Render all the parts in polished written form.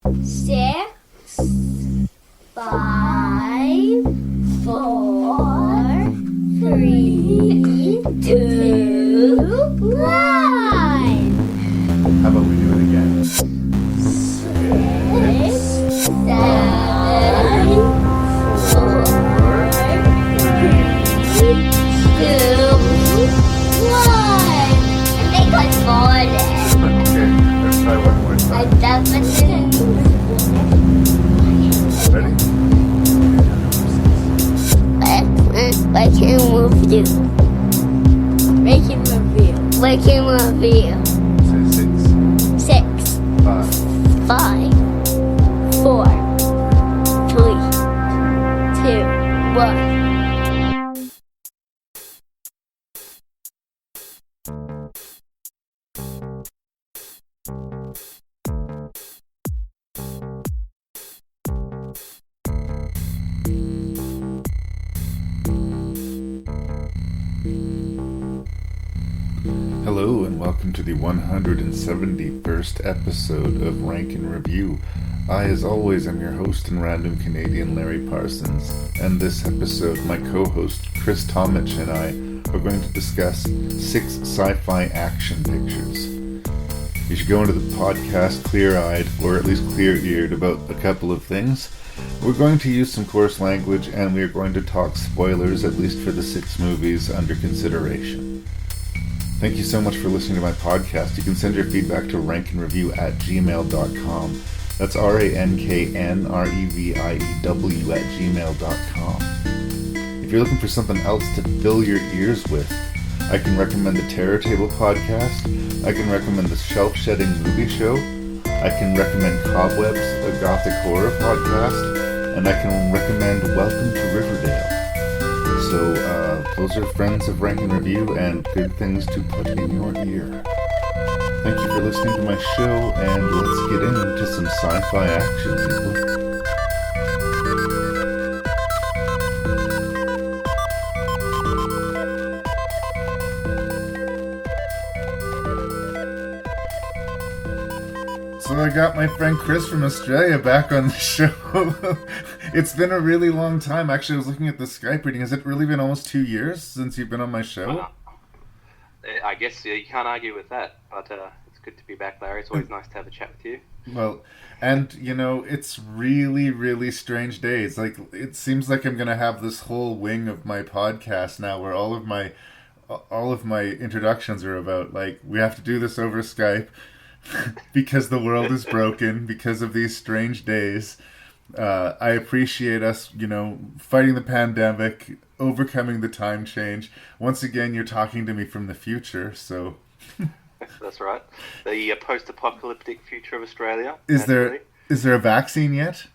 6, 5, 4, 3, 2, 1. How about we do it again? 6, 7, 4, 3, 2, 1. I think I farted. Okay, let's try one more I time. definitely Ready? Making review. Making review. Making review. Say 6, 6, 5, 5, 4, 3, 2, 1. Hello and welcome to the 171st episode of Rank and Review. I, as always, am your host and random Canadian Larry Parsons, and this episode my co-host Chris Tomich and I are going to discuss 6 sci-fi action pictures. You should go into the podcast clear-eyed, or at least clear-eared, about a couple of things. We're going to use some coarse language, and we are going to talk spoilers, at least for the 6 movies under consideration. Thank you so much for listening to my podcast. You can send your feedback to ranknreview@gmail.com. That's ranknreview@gmail.com. If you're looking for something else to fill your ears with, I can recommend the Terror Table podcast. I can recommend the Shelf Shedding movie show. I can recommend Cobwebs, a Gothic horror podcast. And I can recommend Welcome to Riverdale. So, those are friends of Rank and Review and good things to put in your ear. Thank you for listening to my show, and let's get into some sci-fi action, people. So I got my friend Chris from Australia back on the show. It's been a really long time. Actually, I was looking at the Skype reading. Has it really been almost 2 years since you've been on my show? I guess you can't argue with that, but it's good to be back, Larry. It's always nice to have a chat with you. Well, and you know, it's really, really strange days. Like, it seems like I'm gonna have this whole wing of my podcast now, where all of my introductions are about, like, we have to do this over Skype because the world is broken because of these strange days. I appreciate us, fighting the pandemic, overcoming the time change. Once again, you're talking to me from the future, so... That's right. The post-apocalyptic future of Australia. Is there a vaccine yet?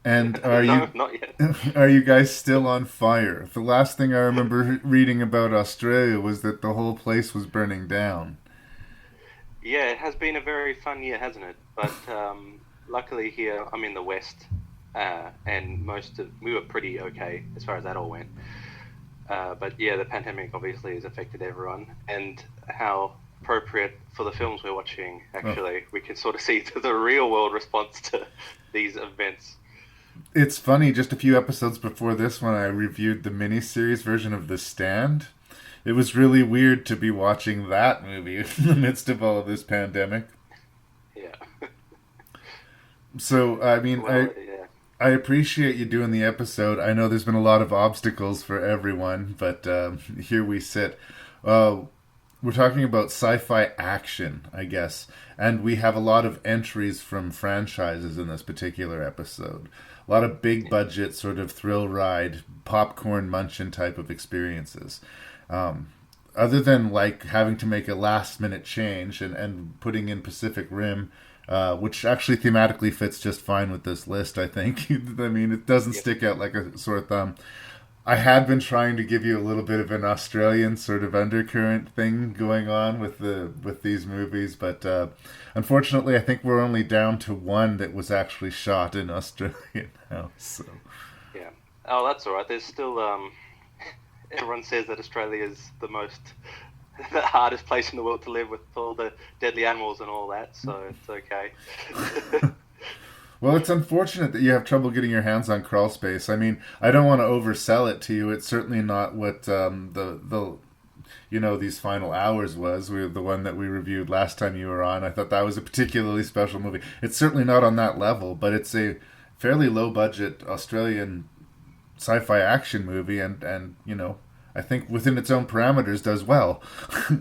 And are No, not yet. Are you guys still on fire? The last thing I remember reading about Australia was that the whole place was burning down. Yeah, it has been a very fun year, hasn't it? But luckily here, I'm in the West, and we were pretty okay as far as that all went. But yeah, the pandemic obviously has affected everyone, and how appropriate for the films we're watching, actually. We can sort of see the real world response to these events. It's funny, just a few episodes before this one, I reviewed the miniseries version of The Stand. It was really weird to be watching that movie in the midst of all of this pandemic. Yeah. So, I mean, I appreciate you doing the episode. I know there's been a lot of obstacles for everyone, but here we sit. We're talking about sci-fi action, I guess, and we have a lot of entries from franchises in this particular episode. A lot of big budget, sort of thrill ride, popcorn munchin' type of experiences. Other than like having to make a last minute change and putting in Pacific Rim, which actually thematically fits just fine with this list, I think. I mean, it doesn't stick out like a sore thumb. I had been trying to give you a little bit of an Australian sort of undercurrent thing going on with these movies, but unfortunately, I think we're only down to one that was actually shot in Australia now. So yeah. Oh, that's all right. There's still everyone says that Australia is the hardest place in the world to live with all the deadly animals and all that, so it's okay. Well, it's unfortunate that you have trouble getting your hands on Crawl Space. I mean, I don't want to oversell it to you. It's certainly not what the these final hours was. The one that we reviewed last time you were on. I thought that was a particularly special movie. It's certainly not on that level, but it's a fairly low budget Australian sci-fi action movie, and I think within its own parameters does well.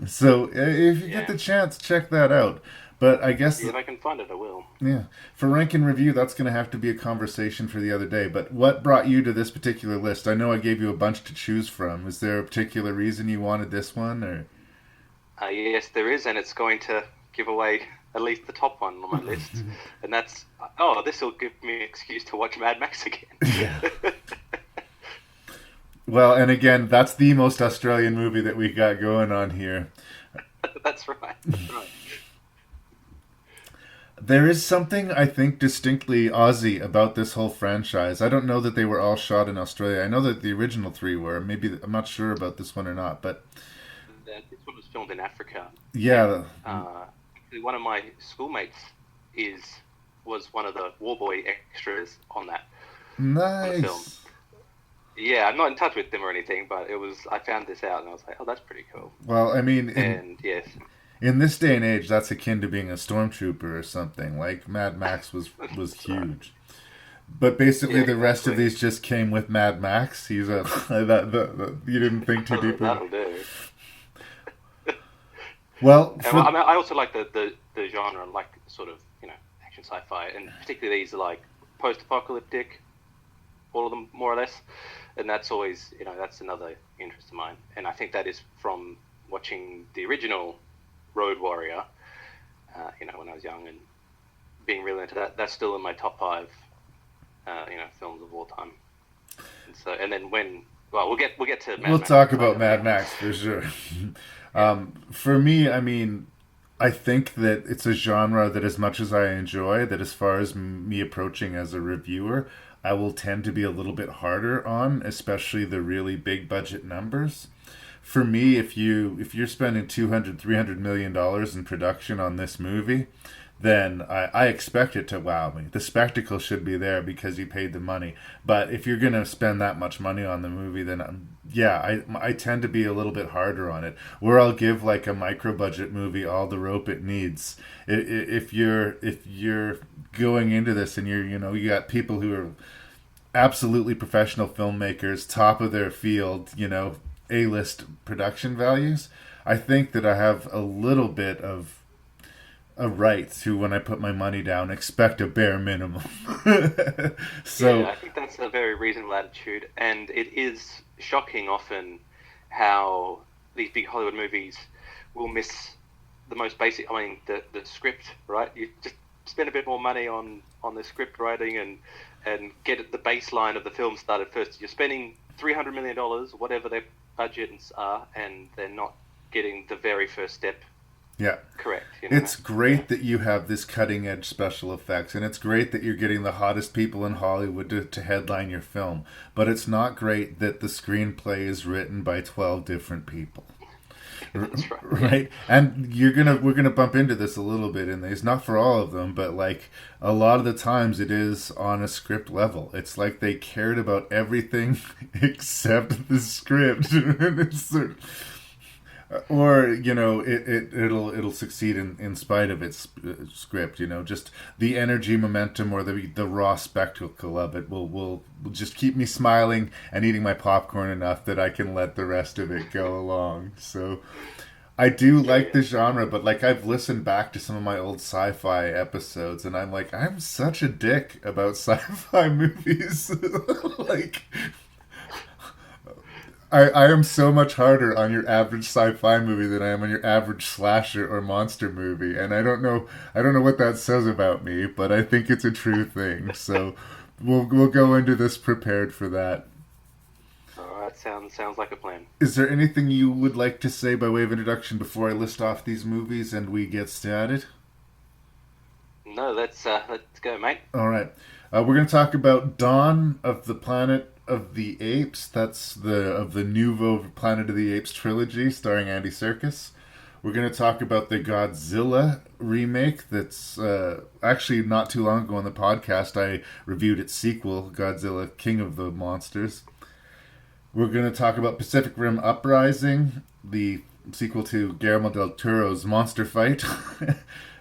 So if you get the chance, check that out. But I guess if I can find it, I will. Yeah, for rank and review, that's going to have to be a conversation for the other day. But what brought you to this particular list? I know I gave you a bunch to choose from. Is there a particular reason you wanted this one, or? Yes, there is, and it's going to give away at least the top one on my list, and that's this will give me an excuse to watch Mad Max again. Yeah. Well, and again, that's the most Australian movie that we got going on here. That's right. That's right. There is something, I think, distinctly Aussie about this whole franchise. I don't know that they were all shot in Australia. I know that the original three were. Maybe I'm not sure about this one or not, but this one was filmed in Africa. Yeah. And, one of my schoolmates was one of the war boy extras on that. Nice. Film. Yeah, I'm not in touch with them or anything, but I found this out and I was like, oh, that's pretty cool. Well, I mean, yes. In this day and age, that's akin to being a stormtrooper or something. Like, Mad Max was huge. But basically, the rest of these just came with Mad Max. He's you didn't think too deeply. That'll do. Well, I also like the genre, like sort of action sci-fi, and particularly these are like post-apocalyptic, all of them more or less, and that's always that's another interest of mine, and I think that is from watching the original Road Warrior, when I was young and being really into that. That's still in my top 5, films of all time. And then we'll get to Mad Max. We'll talk about Mad Max for sure. For me, I mean, I think that it's a genre that, as much as I enjoy, that as far as me approaching as a reviewer, I will tend to be a little bit harder on, especially the really big budget numbers. For me, if you're spending $200-300 million in production on this movie, then I expect it to wow me. The spectacle should be there because you paid the money. But if you're going to spend that much money on the movie, then I tend to be a little bit harder on it. Where I'll give like a micro budget movie all the rope it needs. If you're going into this and you got people who are absolutely professional filmmakers, top of their field, A-list production values, I think that I have a little bit of a right to, when I put my money down, expect a bare minimum. So I think that's a very reasonable attitude, and it is shocking often how these big Hollywood movies will miss the most basic. I mean, the script, right? You just spend a bit more money on the script writing and get the baseline of the film started first. You're spending $300 million, whatever their budgets are, and they're not getting the very first step correct. It's great that you have this cutting edge special effects, and it's great that you're getting the hottest people in Hollywood to headline your film, but it's not great that the screenplay is written by 12 different people. That's right. Right? And we're gonna bump into this a little bit in these, not for all of them, but like a lot of the times it is on a script level. It's like they cared about everything except the script. Or it'll succeed in spite of its script. Just the energy, momentum, or the raw spectacle of it will just keep me smiling and eating my popcorn enough that I can let the rest of it go along. So I do like the genre, but like I've listened back to some of my old sci-fi episodes, and I'm like, I'm such a dick about sci-fi movies. Like, I am so much harder on your average sci-fi movie than I am on your average slasher or monster movie, and I don't know what that says about me, but I think it's a true thing. So we'll go into this prepared for that. All right, sounds like a plan. Is there anything you would like to say by way of introduction before I list off these movies and we get started? No, let's go, mate. All right, we're going to talk about Dawn of the Planet of the Apes. That's of the Nouveau Planet of the Apes trilogy starring Andy Serkis. We're going to talk about the Godzilla remake that's actually not too long ago on the podcast. I reviewed its sequel, Godzilla King of the Monsters. We're going to talk about Pacific Rim Uprising, the sequel to Guillermo del Toro's Monster Fight.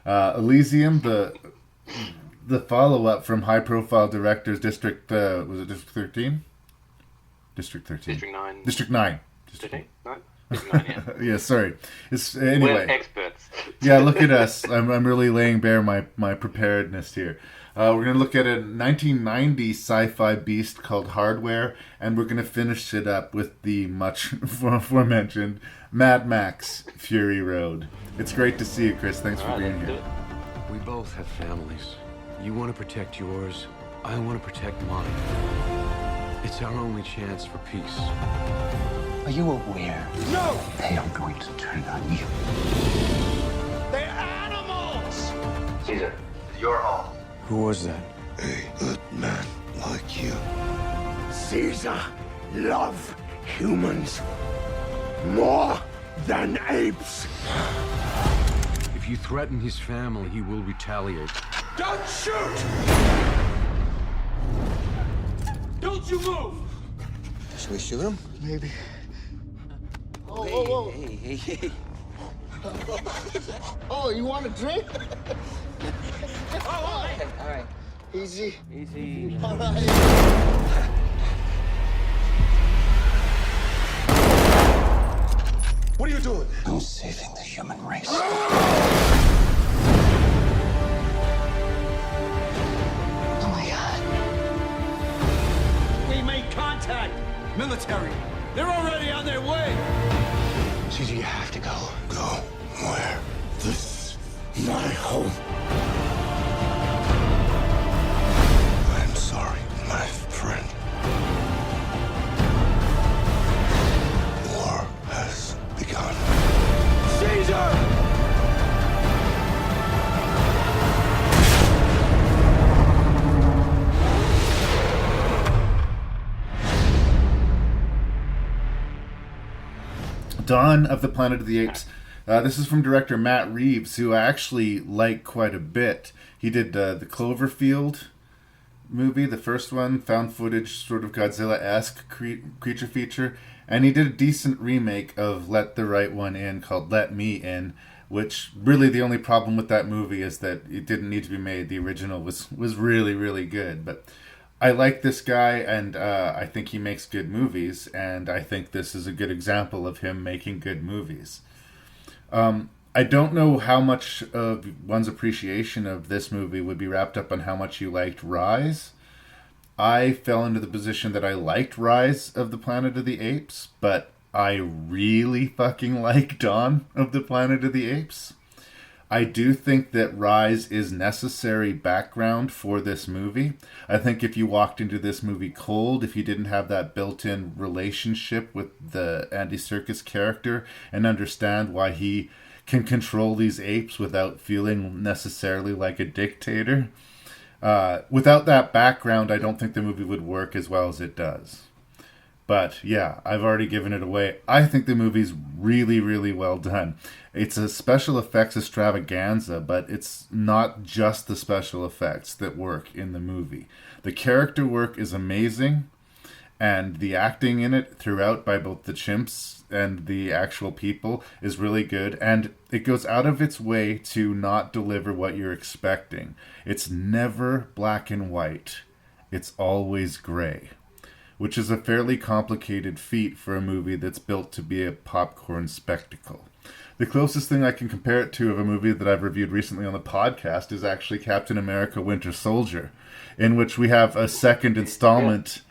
Elysium, the follow-up from high-profile directors District 13? District 13. District 9. District 9. District 9? District 9, yeah. Yeah, sorry. Anyway. We're experts. Yeah, look at us. I'm really laying bare my preparedness here. We're going to look at a 1990 sci-fi beast called Hardware, and we're going to finish it up with the much aforementioned Mad Max Fury Road. It's great to see you, Chris. Thanks for being here. We both have families. You want to protect yours. I want to protect mine. It's our only chance for peace. Are you aware? No! They are going to turn on you. They're animals! Caesar, your home. Who was that? A good man like you. Caesar love humans more than apes. If you threaten his family, he will retaliate. Don't shoot! Don't you move! Should we shoot him? Maybe. Whoa. Hey. Oh, you want a drink? All right. Easy. Easy. All right. What are you doing? I'm saving the human race. Oh my God. We made contact! Military! They're already on their way! Caesar, you have to go. Go where? This is my home. I'm sorry, my friend. War has begun. Caesar! Dawn of the Planet of the Apes. This is from director Matt Reeves, who I actually like quite a bit. He did the Cloverfield movie, the first one, found footage, sort of Godzilla-esque creature feature, and he did a decent remake of Let the Right One In called Let Me In, which really the only problem with that movie is that it didn't need to be made. The original was really, really good, but I like this guy, and I think he makes good movies, and I think this is a good example of him making good movies. I don't know how much of one's appreciation of this movie would be wrapped up on how much you liked Rise. I fell into the position that I liked Rise of the Planet of the Apes, but I really fucking like Dawn of the Planet of the Apes. I do think that Rise is necessary background for this movie. I think if you walked into this movie cold, if you didn't have that built-in relationship with the Andy Serkis character and understand why he can control these apes without feeling necessarily like a dictator, without that background, I don't think the movie would work as well as it does. But yeah, I've already given it away. I think the movie's really, really well done. It's a special effects extravaganza, but it's not just the special effects that work in the movie. The character work is amazing, and the acting in it throughout by both the chimps and the actual people is really good, and it goes out of its way to not deliver what you're expecting. It's never black and white. It's always gray, which is a fairly complicated feat for a movie that's built to be a popcorn spectacle. The closest thing I can compare it to of a movie that I've reviewed recently on the podcast is actually Captain America Winter Soldier, in which we have a second installment.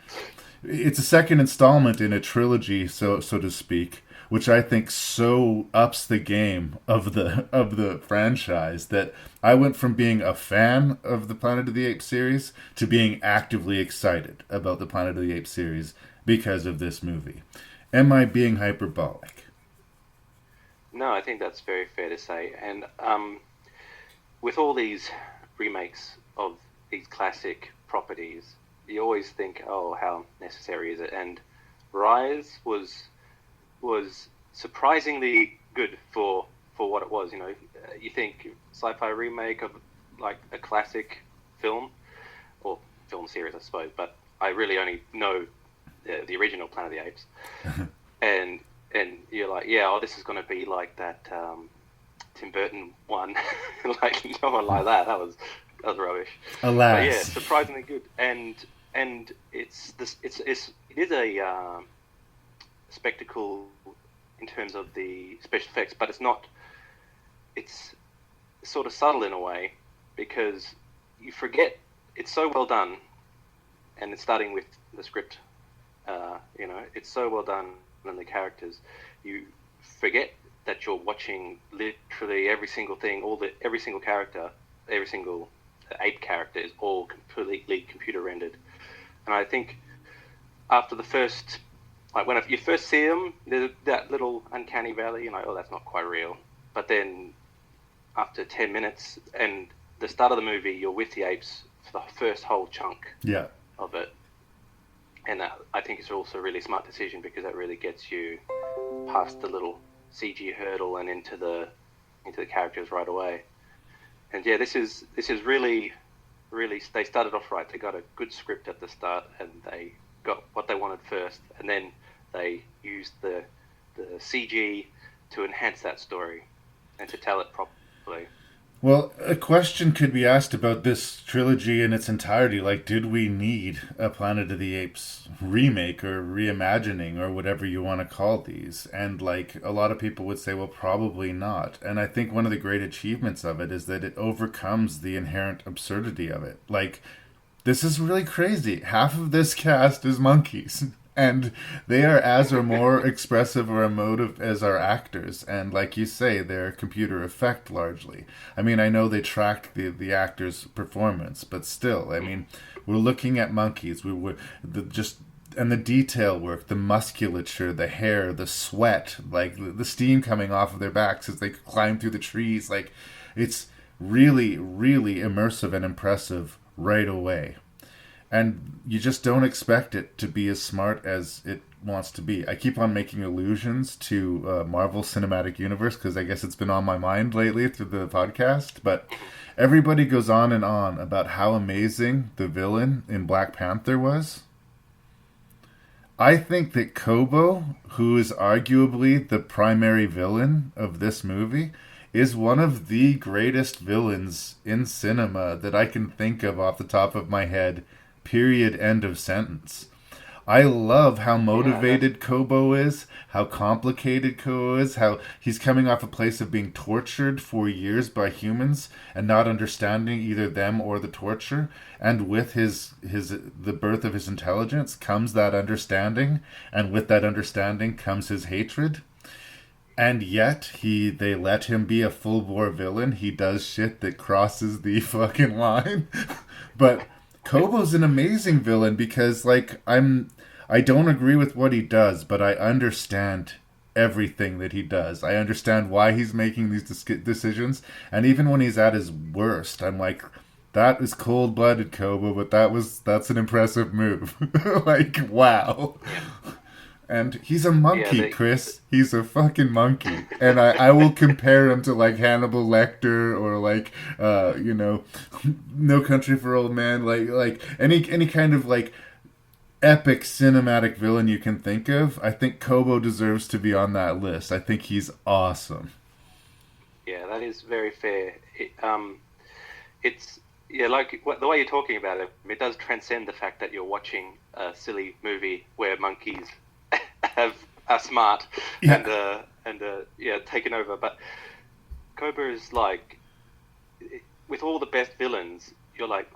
It's a second installment in a trilogy, so to speak, which I think so ups the game of the franchise that I went from being a fan of the Planet of the Apes series to being actively excited about the Planet of the Apes series because of this movie. Am I being hyperbolic? No, I think that's very fair to say. And with all these remakes of these classic properties, you always think, oh, how necessary is it? And Rise was surprisingly good for for what it was. You know, you think sci-fi remake of like a classic film or film series, I suppose, but I really only know the original Planet of the Apes, and you're like, yeah, oh, this is going to be like that Tim Burton one, like no one like that. That was rubbish. Alas, but yeah, surprisingly good, and it is a spectacle in terms of the special effects, but it's not. It's sort of subtle in a way because you forget it's so well done, and it's starting with the script. You know, it's so well done, and the characters. You forget that you're watching literally every single thing, every single character, every single ape character is all completely computer rendered. And I think after the first, like when you first see them, there's that little uncanny valley, you know, oh, that's not quite real. But then after 10 minutes and the start of the movie, you're with the apes for the first whole chunk of it. And I think it's also a really smart decision because that really gets you past the little CG hurdle and into the characters right away. And yeah, this is really, really, they started off right. They got a good script at the start and they got what they wanted first, and then they used the CG to enhance that story and to tell it properly. Well, a question could be asked about this trilogy in its entirety. Like, did we need a Planet of the Apes remake or reimagining or whatever you want to call these? And, like, a lot of people would say, well, probably not. And I think one of the great achievements of it is that it overcomes the inherent absurdity of it. Like, this is really crazy. Half of this cast is monkeys. And they are as or more expressive or emotive as our actors. And like you say, they're computer effect largely. I mean, I know they tracked the actors' performance, but still, I mean, we're looking at monkeys. And the detail work, the musculature, the hair, the sweat, like the steam coming off of their backs as they climb through the trees. Like, it's really, really immersive and impressive right away. And you just don't expect it to be as smart as it wants to be. I keep on making allusions to Marvel Cinematic Universe because I guess it's been on my mind lately through the podcast. But everybody goes on and on about how amazing the villain in Black Panther was. I think that Kobo, who is arguably the primary villain of this movie, is one of the greatest villains in cinema that I can think of off the top of my head. Period. End of sentence. I love how motivated Kobo is, how complicated Kobo is, how he's coming off a place of being tortured for years by humans and not understanding either them or the torture. And with the birth of his intelligence comes that understanding, and with that understanding comes his hatred. And yet, they let him be a full-bore villain. He does shit that crosses the fucking line. But Kobo's an amazing villain because, like, I don't agree with what he does, but I understand everything that he does. I understand why he's making these decisions, and even when he's at his worst, I'm like, that is cold-blooded, Kobo, but that's an impressive move. Like, wow. And he's a monkey, Chris. He's a fucking monkey. And I will compare him to, like, Hannibal Lecter or, like, No Country for Old Men. Like any kind of, like, epic cinematic villain you can think of. I think Kobo deserves to be on that list. I think he's awesome. Yeah, that is very fair. It's like the way you're talking about it, it does transcend the fact that you're watching a silly movie where monkeys are smart and taken over. But Cobra is like, with all the best villains, you're like,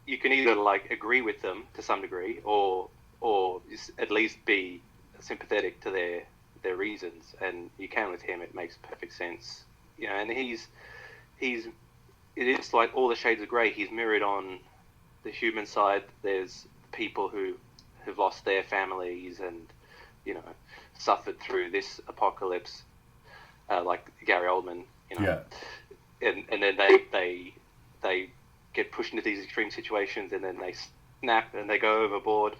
you can either like agree with them to some degree, or at least be sympathetic to their reasons. And you can with him; it makes perfect sense. You know, and it is like all the shades of grey. He's mirrored on the human side. There's people who have lost their families and, you know, suffered through this apocalypse, like Gary Oldman, you know. Yeah. And then they get pushed into these extreme situations, and then they snap and they go overboard.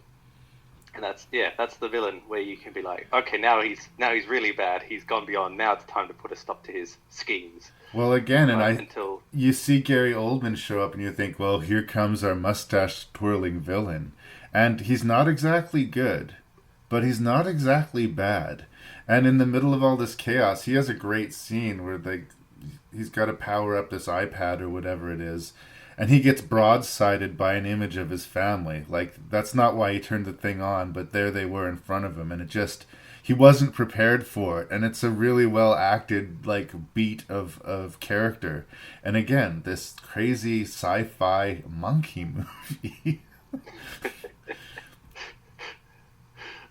And that's the villain where you can be like, okay, now he's really bad. He's gone beyond. Now it's time to put a stop to his schemes. Well, again, Until you see Gary Oldman show up and you think, well, here comes our mustache twirling villain. And he's not exactly good, but he's not exactly bad. And in the middle of all this chaos, he has a great scene where he's got to power up this iPad or whatever it is, and he gets broadsided by an image of his family. Like, that's not why he turned the thing on, but there they were in front of him, and he wasn't prepared for it. And it's a really well acted, like, beat of character. And again, this crazy sci-fi monkey movie.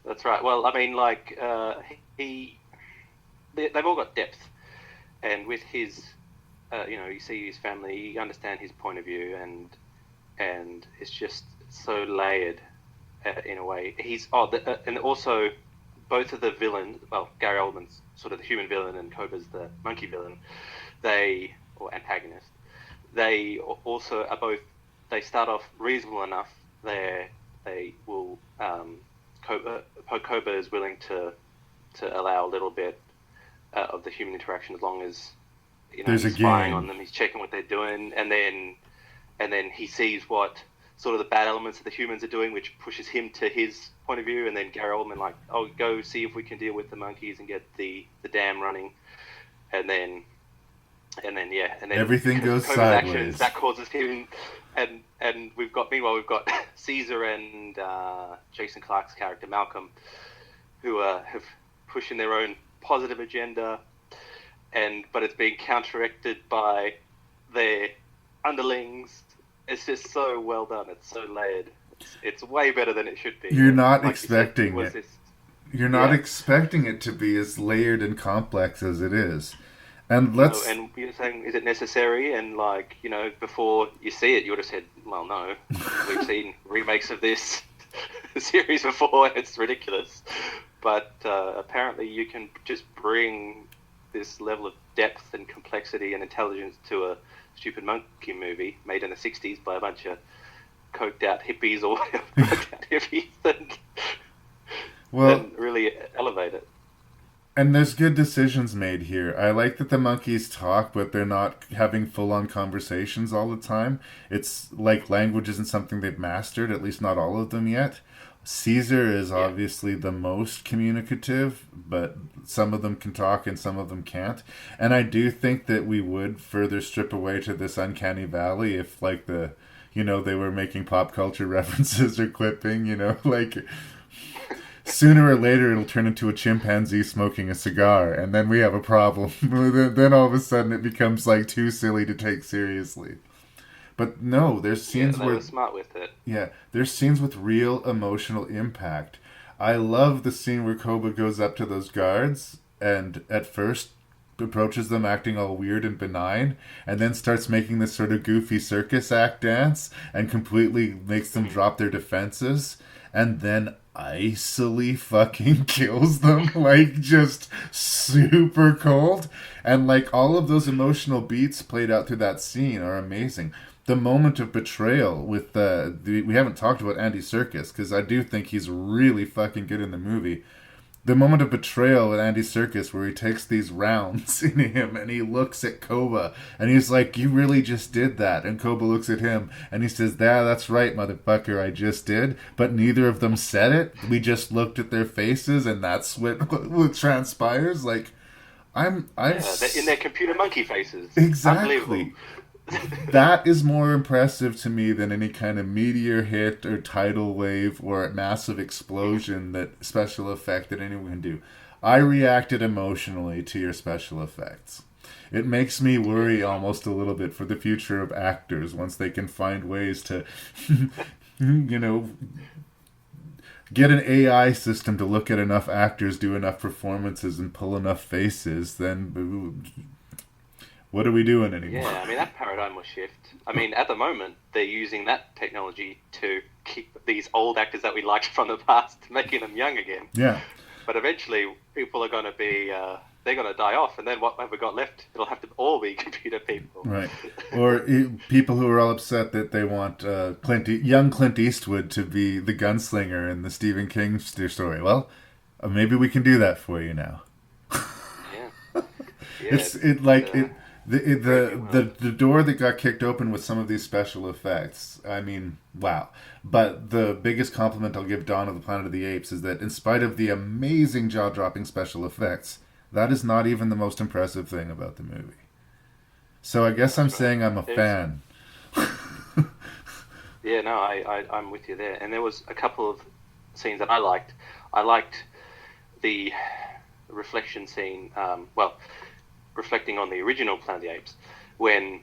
That's right. Well, I mean, like, they've all got depth, and with his, you see his family, you understand his point of view, and it's just so layered in a way. And also both of the villains. Well, Gary Oldman's sort of the human villain, and Koba's the monkey villain. Or antagonist. They also are both. They start off reasonable enough. They will. Koba is willing to allow a little bit of the human interaction, as long as There's he's a spying game on them, he's checking what they're doing, and then he sees what sort of the bad elements of the humans are doing, which pushes him to his point of view. And then Gary Oldman, like, oh, go see if we can deal with the monkeys and get the dam running, and then everything goes Koba's sideways. actions, that causes him. And we've got Caesar and Jason Clarke's character Malcolm, who have pushing their own positive agenda, but it's being counteracted by their underlings. It's just so well done. It's so layered. It's way better than it should be. You're not like expecting you said, it. You're not expecting it to be as layered and complex as it is. And and you're saying, is it necessary? And before you see it, you would have said, well, no. We've seen remakes of this series before, and it's ridiculous. But apparently you can just bring this level of depth and complexity and intelligence to a stupid monkey movie made in the 60s by a bunch of coked out hippies or whatever, and really elevate it. And there's good decisions made here. I like that the monkeys talk, but they're not having full-on conversations all the time. It's like language isn't something they've mastered, at least not all of them yet. Caesar is obviously the most communicative, but some of them can talk and some of them can't. And I do think that we would further strip away to this uncanny valley if, like, they were making pop culture references or quipping, sooner or later it'll turn into a chimpanzee smoking a cigar, and then we have a problem. Then all of a sudden it becomes like too silly to take seriously. But no, there's scenes they where were smart with it. Yeah, there's scenes with real emotional impact. I love the scene where Koba goes up to those guards and at first approaches them acting all weird and benign, and then starts making this sort of goofy circus act dance and completely makes them drop their defenses, and then icily fucking kills them, like, just super cold. And like, all of those emotional beats played out through that scene are amazing. The moment of betrayal with we haven't talked about Andy Serkis, because I do think he's really fucking good in the movie. The moment of betrayal with Andy Serkis, where he takes these rounds in him and he looks at Koba and he's like, you really just did that. And Koba looks at him and he says, that's right, motherfucker, I just did. But neither of them said it. We just looked at their faces and that's what transpires. Like, they're in their computer monkey faces. Exactly. That is more impressive to me than any kind of meteor hit or tidal wave or massive explosion that special effect that anyone can do. I reacted emotionally to your special effects. It makes me worry almost a little bit for the future of actors once they can find ways to, get an AI system to look at enough actors, do enough performances, and pull enough faces, then what are we doing anymore? Yeah, I mean, that paradigm will shift. I mean, at the moment, they're using that technology to keep these old actors that we liked from the past, making them young again. Yeah. But eventually, people are going to be they're going to die off, and then what have we got left? It'll have to all be computer people. Right. Or people who are all upset that they want young Clint Eastwood to be the gunslinger in the Stephen King story. Well, maybe we can do that for you now. Yeah. The door that got kicked open with some of these special effects. I mean, wow. But the biggest compliment I'll give Dawn of the Planet of the Apes is that in spite of the amazing jaw-dropping special effects, that is not even the most impressive thing about the movie. So I guess I'm saying I'm a fan. Yeah, no, I'm with you there. And there was a couple of scenes that I liked. I liked the reflection scene, reflecting on the original Planet of the Apes, when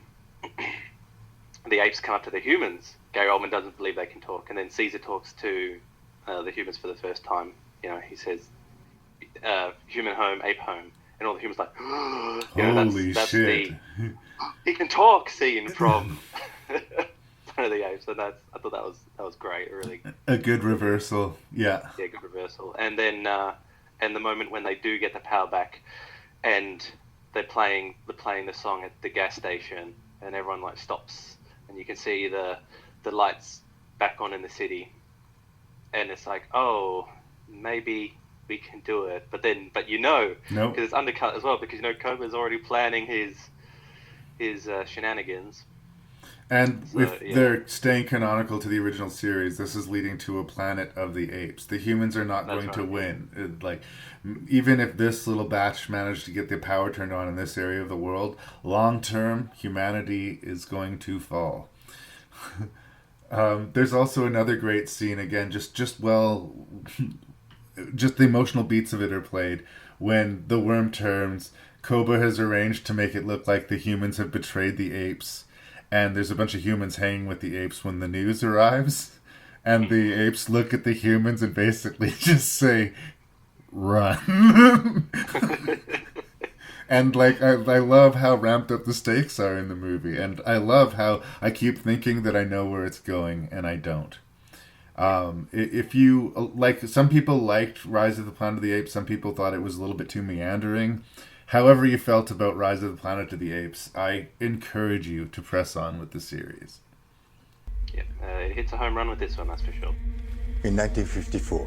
the apes come up to the humans. Gary Oldman doesn't believe they can talk, and then Caesar talks to the humans for the first time. You know, he says, human home, ape home, and all the humans like, holy that's shit. He can talk scene from Planet of the Apes, and I thought that was great, really. A good reversal, yeah. Yeah, good reversal. And then and the moment when they do get the power back, and they're playing the song at the gas station, and everyone like stops, and you can see the lights back on in the city, and it's like, oh, maybe we can do it, but because it's undercut as well, because Cobra's already planning his shenanigans. And if they're staying canonical to the original series, this is leading to a Planet of the Apes. The humans are not going to win. Even if this little batch managed to get the power turned on in this area of the world, long term, humanity is going to fall. There's also another great scene, again, just the emotional beats of it are played when the worm turns. Cobra has arranged to make it look like the humans have betrayed the apes. And there's a bunch of humans hanging with the apes when the news arrives. And the apes look at the humans and basically just say, run. And I love how ramped up the stakes are in the movie. And I love how I keep thinking that I know where it's going and I don't. If you, some people liked Rise of the Planet of the Apes. Some people thought it was a little bit too meandering. However you felt about Rise of the Planet of the Apes, I encourage you to press on with the series. Yeah, it hits a home run with this one, that's for sure. In 1954,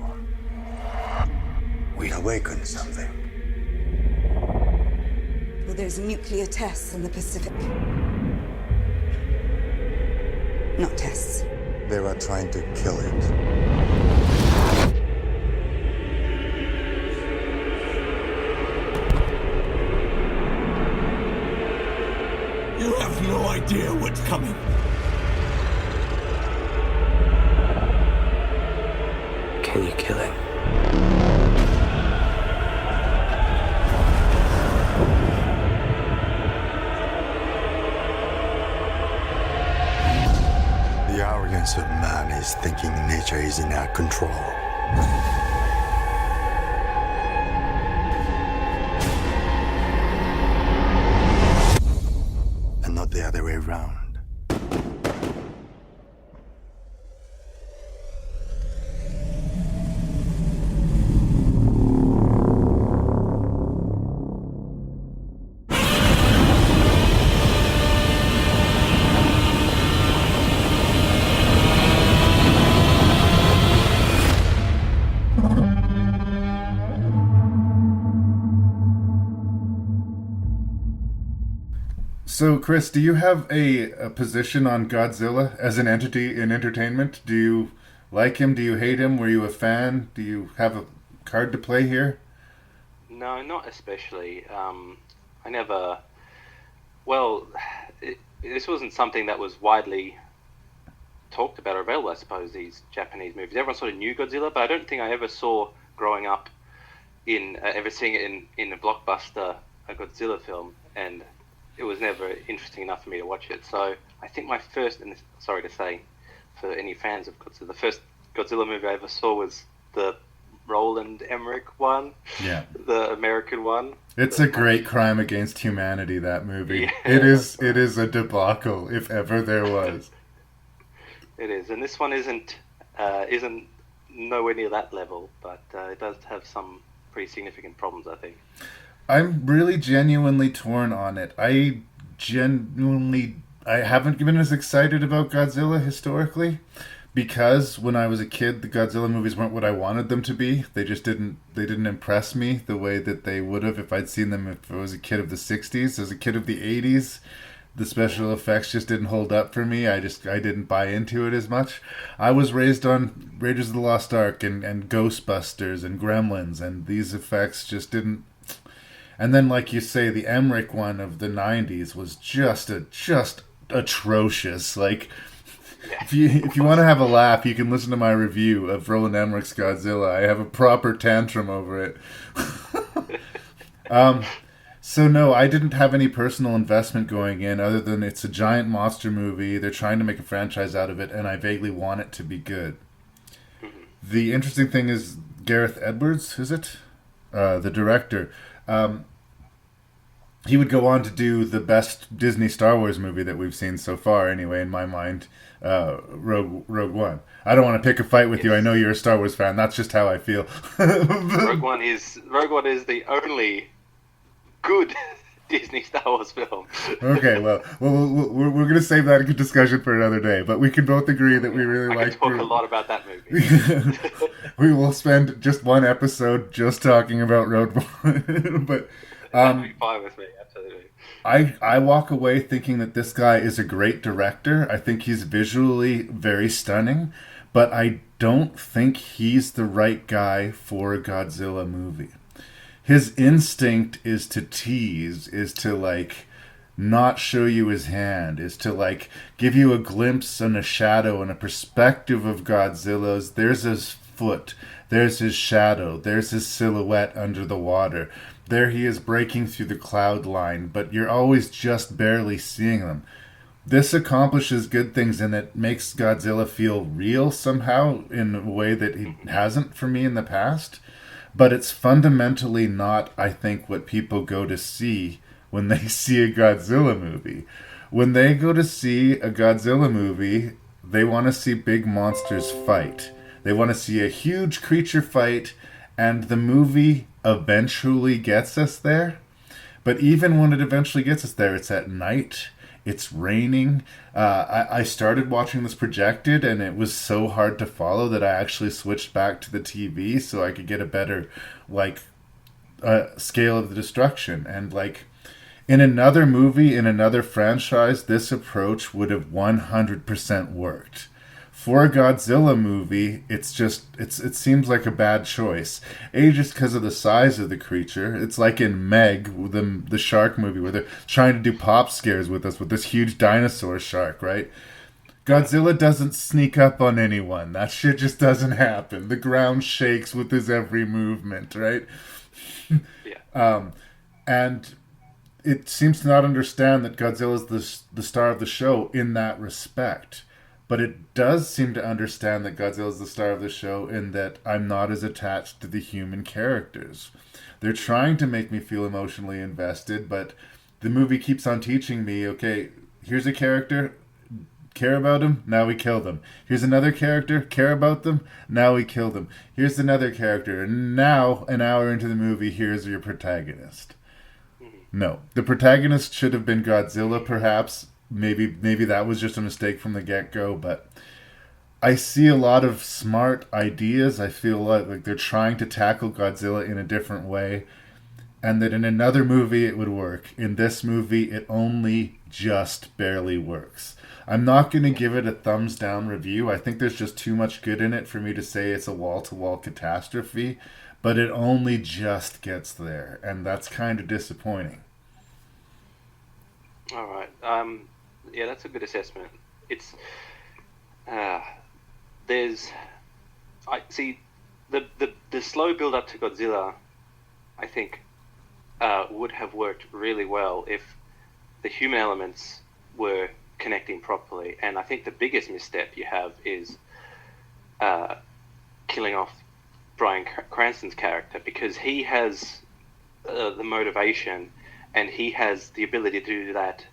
we awakened something. Well, there's nuclear tests in the Pacific. Not tests. They were trying to kill it. You have no idea what's coming. Can you kill it? The arrogance of man is thinking nature is in our control. And not the other way around. So, Chris, do you have a position on Godzilla as an entity in entertainment? Do you like him? Do you hate him? Were you a fan? Do you have a card to play here? No, not especially. I never... Well, this wasn't something that was widely talked about or available, I suppose, these Japanese movies. Everyone sort of knew Godzilla, but I don't think I ever saw, growing up, ever seeing it in a blockbuster, a Godzilla film, and it was never interesting enough for me to watch it. So I think my first, and sorry to say, for any fans of Godzilla, the first Godzilla movie I ever saw was the Roland Emmerich one, the American one. It's a great crime against humanity, that movie. Yeah, it is a debacle, if ever there was. It is, and this one isn't nowhere near that level, but it does have some pretty significant problems, I think. I'm really genuinely torn on it. I haven't been as excited about Godzilla historically because when I was a kid, the Godzilla movies weren't what I wanted them to be. They didn't impress me the way that they would have if I'd seen them if I was a kid of the 60s. As a kid of the 80s, the special effects just didn't hold up for me. I didn't buy into it as much. I was raised on Raiders of the Lost Ark and Ghostbusters and Gremlins, and these effects just didn't. And then, like you say, the Emmerich one of the '90s was just atrocious. Like, if you want to have a laugh, you can listen to my review of Roland Emmerich's Godzilla. I have a proper tantrum over it. So no, I didn't have any personal investment going in other than it's a giant monster movie. They're trying to make a franchise out of it, and I vaguely want it to be good. The interesting thing is Gareth Edwards, is it? The director. He would go on to do the best Disney Star Wars movie that we've seen so far, anyway, in my mind, Rogue One. I don't want to pick a fight with you. I know you're a Star Wars fan. That's just how I feel. Rogue One is the only good Disney Star Wars film. Okay, well, we're going to save that discussion for another day, but we can both agree that we really like. I can talk a lot about that movie. We will spend just one episode just talking about Rogue One, but that'd be fine with me, absolutely. I walk away thinking that this guy is a great director. I think he's visually very stunning, but I don't think he's the right guy for a Godzilla movie. His instinct is to tease, is to like not show you his hand, is to like give you a glimpse and a shadow and a perspective of Godzilla's. There's his foot, there's his shadow, there's his silhouette under the water. There he is breaking through the cloud line, but you're always just barely seeing them. This accomplishes good things and it makes Godzilla feel real somehow in a way that he hasn't for me in the past. But it's fundamentally not, I think, what people go to see when they see a Godzilla movie. When they go to see a Godzilla movie, they want to see big monsters fight. They want to see a huge creature fight, and the movie eventually gets us there. But even when it eventually gets us there, it's at night. It's raining. I started watching this projected, and it was so hard to follow that I actually switched back to the TV so I could get a better, scale of the destruction. And, in another movie, in another franchise, this approach would have 100% worked. For a Godzilla movie, it seems like a bad choice. Just because of the size of the creature. It's like in Meg, the shark movie, where they're trying to do pop scares with us with this huge dinosaur shark, right? Godzilla doesn't sneak up on anyone. That shit just doesn't happen. The ground shakes with his every movement, right? Yeah. And it seems to not understand that Godzilla is the star of the show in that respect. But it does seem to understand that Godzilla is the star of the show in that I'm not as attached to the human characters. They're trying to make me feel emotionally invested, but the movie keeps on teaching me, okay, here's a character, care about him, now we kill them. Here's another character, care about them, now we kill them. Here's another character, and now, an hour into the movie, here's your protagonist. No, the protagonist should have been Godzilla, perhaps. Maybe that was just a mistake from the get-go, but I see a lot of smart ideas. I feel like they're trying to tackle Godzilla in a different way, and that in another movie it would work. In this movie, it only just barely works. I'm not going to give it a thumbs down review. I think there's just too much good in it for me to say it's a wall-to-wall catastrophe, but it only just gets there, and that's kind of disappointing. All right. Yeah, that's a good assessment. It's I see the slow build up to Godzilla, I think, would have worked really well if the human elements were connecting properly. And I think the biggest misstep you have is killing off Bryan Cranston's character, because he has the motivation and he has the ability to do that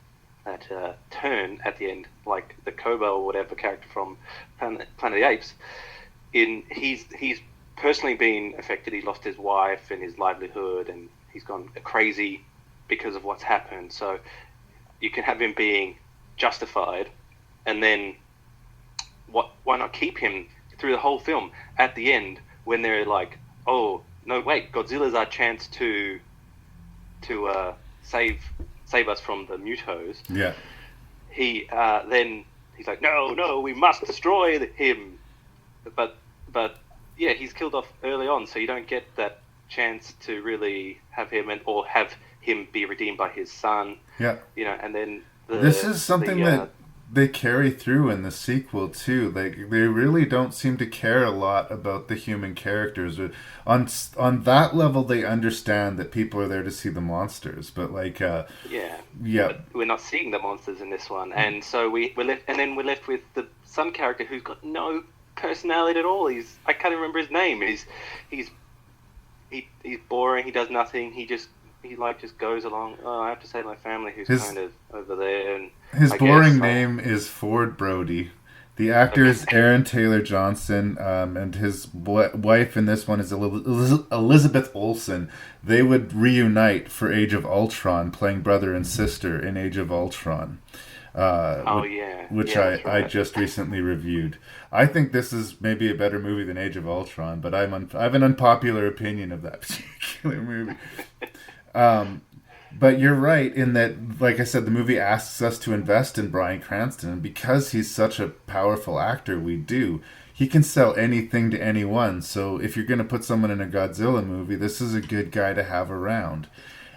turn at the end, like the Cobra or whatever character from Planet of the Apes. He's personally been affected. He lost his wife and his livelihood, and he's gone crazy because of what's happened. So you can have him being justified, and then why not keep him through the whole film? At the end, when they're like, oh no, wait, Godzilla's our chance to save us from the Mutos. Yeah. Then he's like, no, we must destroy him. But yeah, he's killed off early on, so you don't get that chance to really have him or have him be redeemed by his son. Yeah. And then this is something that they carry through in the sequel too. Like, they really don't seem to care a lot about the human characters. On that level, they understand that people are there to see the monsters, but like but we're not seeing the monsters in this one, and so we're left with the some character who's got no personality at all. I can't remember his name. He's boring. He does nothing. He just goes along. Oh, I have to save my family, who's kind of over there. And his boring name is Ford Brody. The actor is Aaron Taylor Johnson, and his wife in this one is Elizabeth Olsen. They would reunite for Age of Ultron, playing brother and sister in Age of Ultron. Which I just recently reviewed. I think this is maybe a better movie than Age of Ultron, but I have an unpopular opinion of that particular movie. But you're right in that, like I said, the movie asks us to invest in Bryan Cranston, and because he's such a powerful actor, we do. He can sell anything to anyone, so if you're going to put someone in a Godzilla movie, this is a good guy to have around.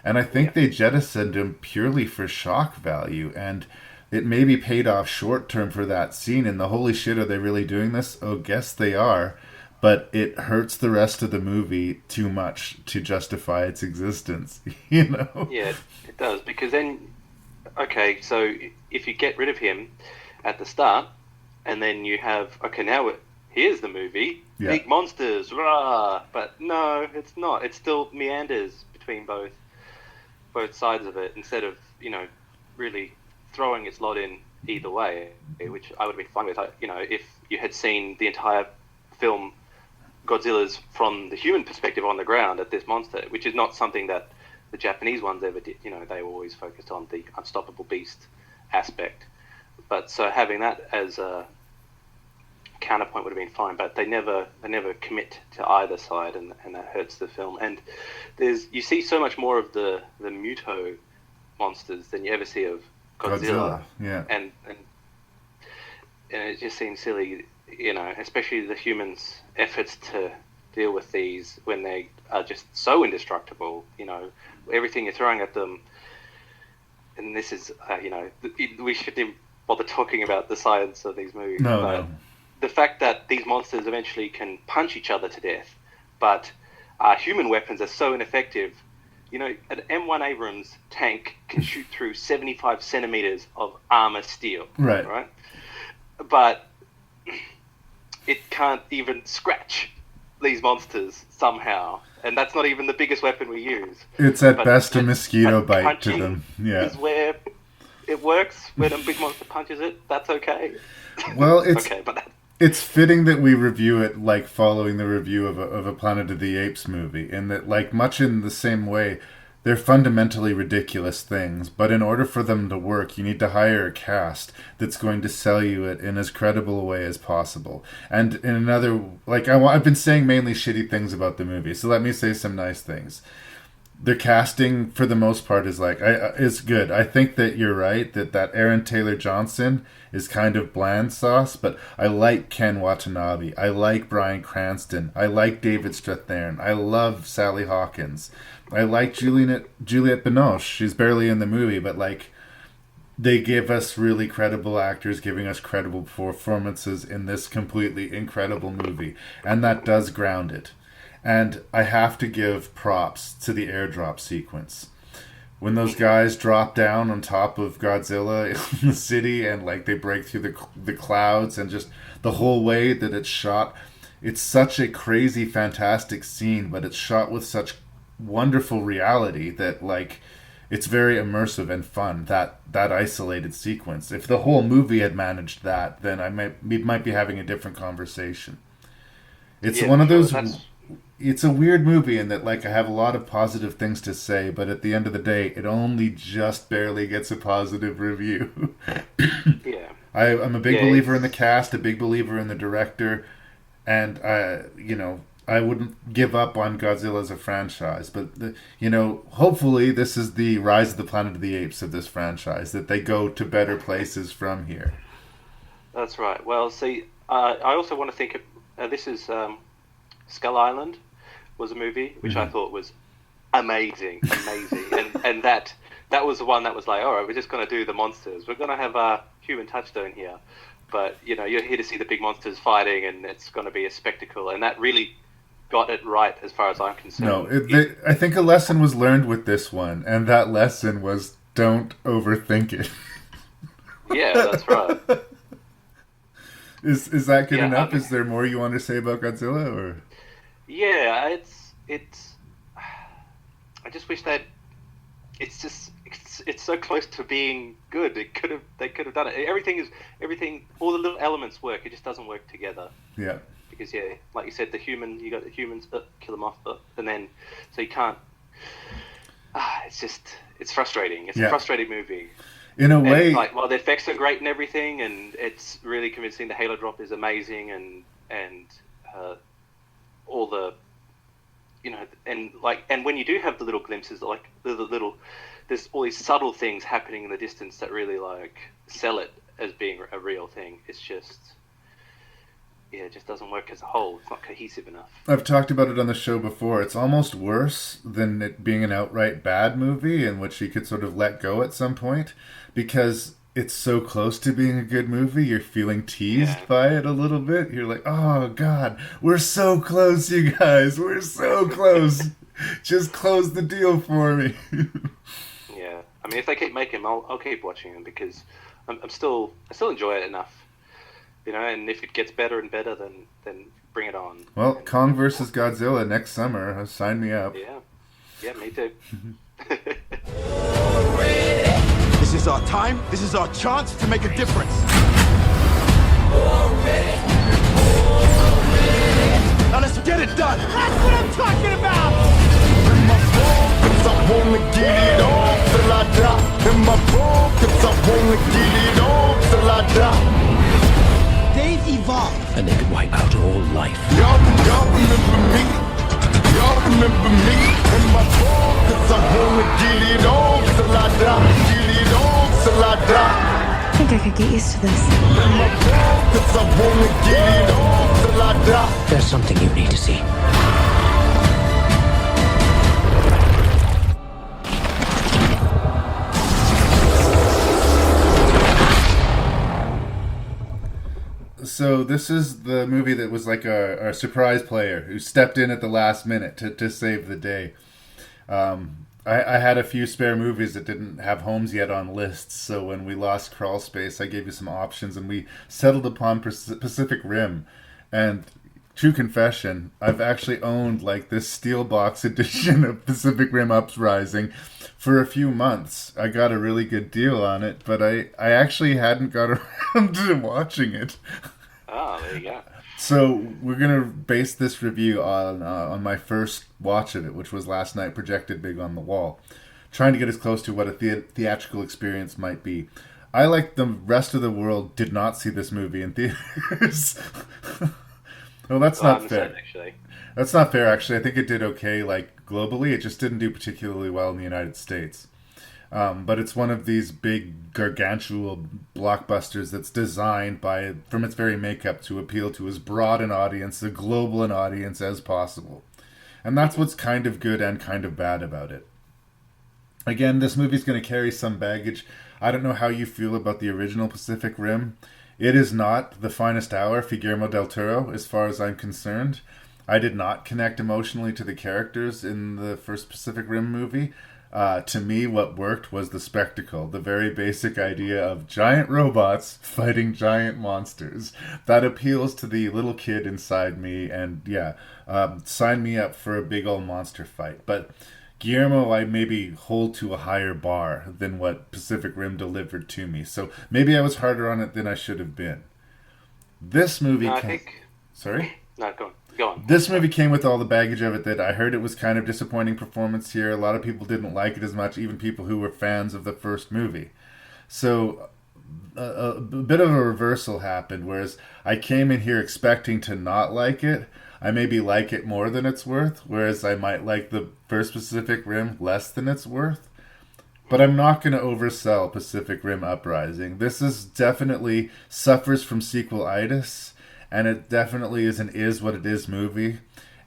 And I think they jettisoned him purely for shock value, and it maybe paid off short term for that scene, and the holy shit, are they really doing this? Oh, guess they are. But it hurts the rest of the movie too much to justify its existence, you know? Yeah, it does, because then, okay, so if you get rid of him at the start, and then you have, okay, now here's the movie, big monsters, rah! But no, it's not. It still meanders between both sides of it, instead of, really throwing its lot in either way, which I would be fine with. If you had seen the entire film Godzilla's from the human perspective on the ground at this monster, which is not something that the Japanese ones ever did. They were always focused on the unstoppable beast aspect. But so having that as a counterpoint would have been fine. But they never commit to either side, and that hurts the film. And you see so much more of the Muto monsters than you ever see of Godzilla. Yeah. And it just seems silly. Especially the humans' efforts to deal with these when they are just so indestructible. Everything you're throwing at them, and this is, we shouldn't bother talking about the science of these movies. No. The fact that these monsters eventually can punch each other to death, but human weapons are so ineffective. An M1 Abrams tank can shoot through 75 centimeters of armor steel. Right? But it can't even scratch these monsters somehow, and that's not even the biggest weapon we use. It's at best a mosquito bite to them. Yeah, is where it works. When a big monster punches it, that's okay. Well, it's okay, but it's fitting that we review it like following the review of a Planet of the Apes movie, and that, like, much in the same way, they're fundamentally ridiculous things, but in order for them to work, you need to hire a cast that's going to sell you it in as credible a way as possible. And in another, I've been saying mainly shitty things about the movie, so let me say some nice things. Their casting, for the most part, is good. I think that you're right, that Aaron Taylor Johnson is kind of bland sauce, but I like Ken Watanabe. I like Bryan Cranston. I like David Strathairn. I love Sally Hawkins. I like Juliette Binoche. She's barely in the movie, but they give us really credible actors giving us credible performances in this completely incredible movie, and that does ground it. And I have to give props to the airdrop sequence. When those guys drop down on top of Godzilla in the city, and they break through the clouds, and just the whole way that it's shot, it's such a crazy, fantastic scene, but it's shot with such wonderful reality that it's very immersive and fun, that isolated sequence. If the whole movie had managed that, then we might be having a different conversation. It's one of those it's a weird movie in that, like, I have a lot of positive things to say, but at the end of the day, it only just barely gets a positive review. Yeah. I'm a big believer in the cast, a big believer in the director, and I wouldn't give up on Godzilla as a franchise, but hopefully this is the Rise of the Planet of the Apes of this franchise, that they go to better places from here. That's right. Well, see, I also want to think of, this is Skull Island was a movie which I thought was amazing, and that was the one that was like, all right, we're just going to do the monsters. We're going to have a human touchstone here, but you're here to see the big monsters fighting, and it's going to be a spectacle, and that really got it right as far as I'm concerned. No, I think a lesson was learned with this one, and that lesson was don't overthink it. Yeah, that's right. Is that good enough? Is there more you want to say about Godzilla, or? Yeah, it's. I just wish that it's so close to being good. They could have done it. Everything. All the little elements work. It just doesn't work together. Yeah. Because like you said, you got the humans, kill them off, and then so you can't. It's frustrating. It's a frustrating movie. In a way, while the effects are great and everything, and it's really convincing. The Halo drop is amazing, and all the, and when you do have the little glimpses, like the little, there's all these subtle things happening in the distance that really sell it as being a real thing. It's just. Yeah, it just doesn't work as a whole. It's not cohesive enough. I've talked about it on the show before. It's almost worse than it being an outright bad movie in which you could sort of let go at some point, because it's so close to being a good movie. You're feeling teased by it a little bit. You're like, oh, God, we're so close, you guys. We're so close. Just close the deal for me. Yeah. I mean, if they keep making them, I'll keep watching them, because I still enjoy it enough. And if it gets better and better, then bring it on. Well, Kong versus Godzilla next summer. Sign me up. Yeah, me too. This is our time. This is our chance to make a difference. Now let's get it done. That's what I'm talking about. In my focus, I wanna get it on till I die. In my focus, I wanna get it on till I die. They've evolved. And they could wipe out all life. Y'all remember me. Y'all remember me. In my focus, I wanna get it on till I die. Get it on till I die. I think I could get used to this. In my focus, I wanna get it on till I die. There's something you need to see. So this is the movie that was like a surprise player who stepped in at the last minute to save the day. I had a few spare movies that didn't have homes yet on lists, so when we lost Crawl Space, I gave you some options, and we settled upon Pacific Rim. And true confession, I've actually owned like this Steelbox edition of Pacific Rim Uprising for a few months. I got a really good deal on it, but I actually hadn't got around to watching it. Oh, there you go. So we're gonna base this review on my first watch of it, which was last night, projected big on the wall, trying to get as close to what a theatrical experience might be. I, like the rest of the world, did not see this movie in theaters. Well, that's not fair. Actually, that's not fair. Actually, I think it did okay, like globally. It just didn't do particularly well in the United States. But it's one of these big, gargantuan blockbusters that's designed from its very makeup to appeal to as broad an audience, a global an audience as possible. And that's what's kind of good and kind of bad about it. Again, this movie's going to carry some baggage. I don't know how you feel about the original Pacific Rim. It is not the finest hour for Guillermo del Toro, as far as I'm concerned. I did not connect emotionally to the characters in the first Pacific Rim movie. To me, what worked was the spectacle, the very basic idea of giant robots fighting giant monsters. That appeals to the little kid inside me, and sign me up for a big old monster fight. But Guillermo, I maybe hold to a higher bar than what Pacific Rim delivered to me. So maybe I was harder on it than I should have been. This movie... No, I think... Sorry? No, go on. Go on. This movie came with all the baggage of it that I heard it was kind of disappointing performance here. A lot of people didn't like it as much, even people who were fans of the first movie. So a bit of a reversal happened, whereas I came in here expecting to not like it. I maybe like it more than it's worth, whereas I might like the first Pacific Rim less than it's worth. But I'm not going to oversell Pacific Rim Uprising. This is definitely suffers from sequel-itis, and it definitely is an is what it is movie.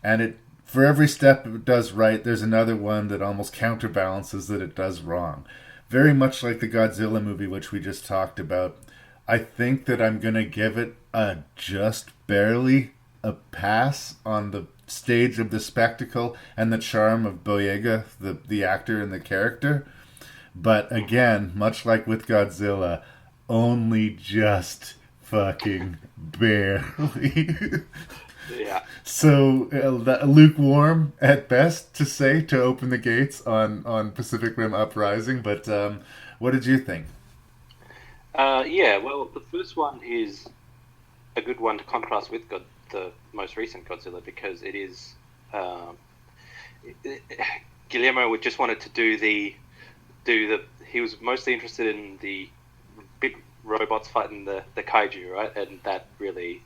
And it, for every step it does right, there's another one that almost counterbalances that it does wrong. Very much like the Godzilla movie, which we just talked about. I think that I'm going to give it a just barely a pass on the stage of the spectacle and the charm of Boyega, the actor and the character. But again, much like with Godzilla, only just fucking barely. Yeah. So lukewarm at best to say to open the gates on Pacific Rim Uprising. But what did you think? Yeah, well, the first one is a good one to contrast with the most recent Godzilla because it is Guillermo would just wanted to do the he was mostly interested in the big robots fighting the kaiju, right? And that really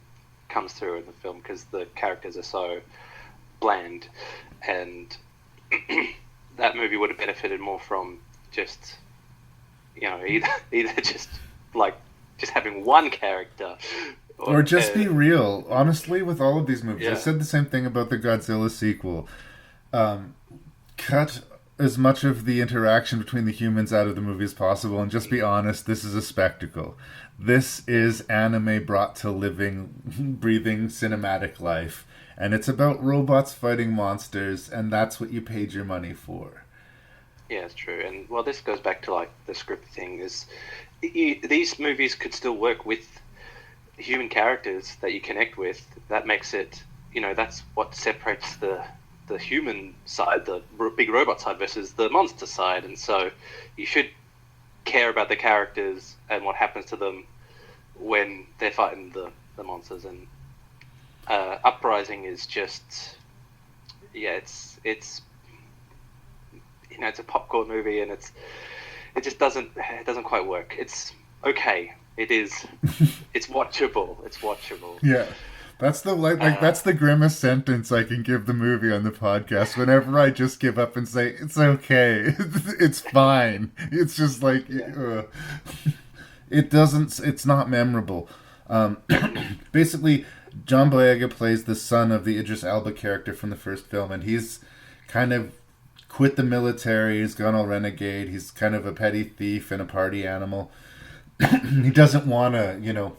comes through in the film because the characters are so bland, and that movie would have benefited more from just either just having one character or just be real. Honestly, with all of these movies, Yeah. I said the same thing about the Godzilla sequel. Cut as much of the interaction between the humans out of the movie as possible, and just be honest, this is a spectacle. This is anime brought to living, breathing cinematic life. And it's about robots fighting monsters, and that's what you paid your money for. Yeah, it's true. And well, this goes back to the script thing. These movies could still work with human characters that you connect with. That makes it, that's what separates the human side, the big robot side versus the monster side. And so you should care about the characters and what happens to them when they're fighting the monsters. And Uprising is just, it's it's a popcorn movie, and it just doesn't quite work. It's okay. It is. It's watchable. It's watchable. Yeah. That's the that's the grimmest sentence I can give the movie on the podcast. Whenever I just give up and say it's okay, it's fine. It's just it's not memorable. Basically, John Boyega plays the son of the Idris Elba character from the first film, and he's kind of quit the military. He's gone all renegade. He's kind of a petty thief and a party animal. He doesn't want to,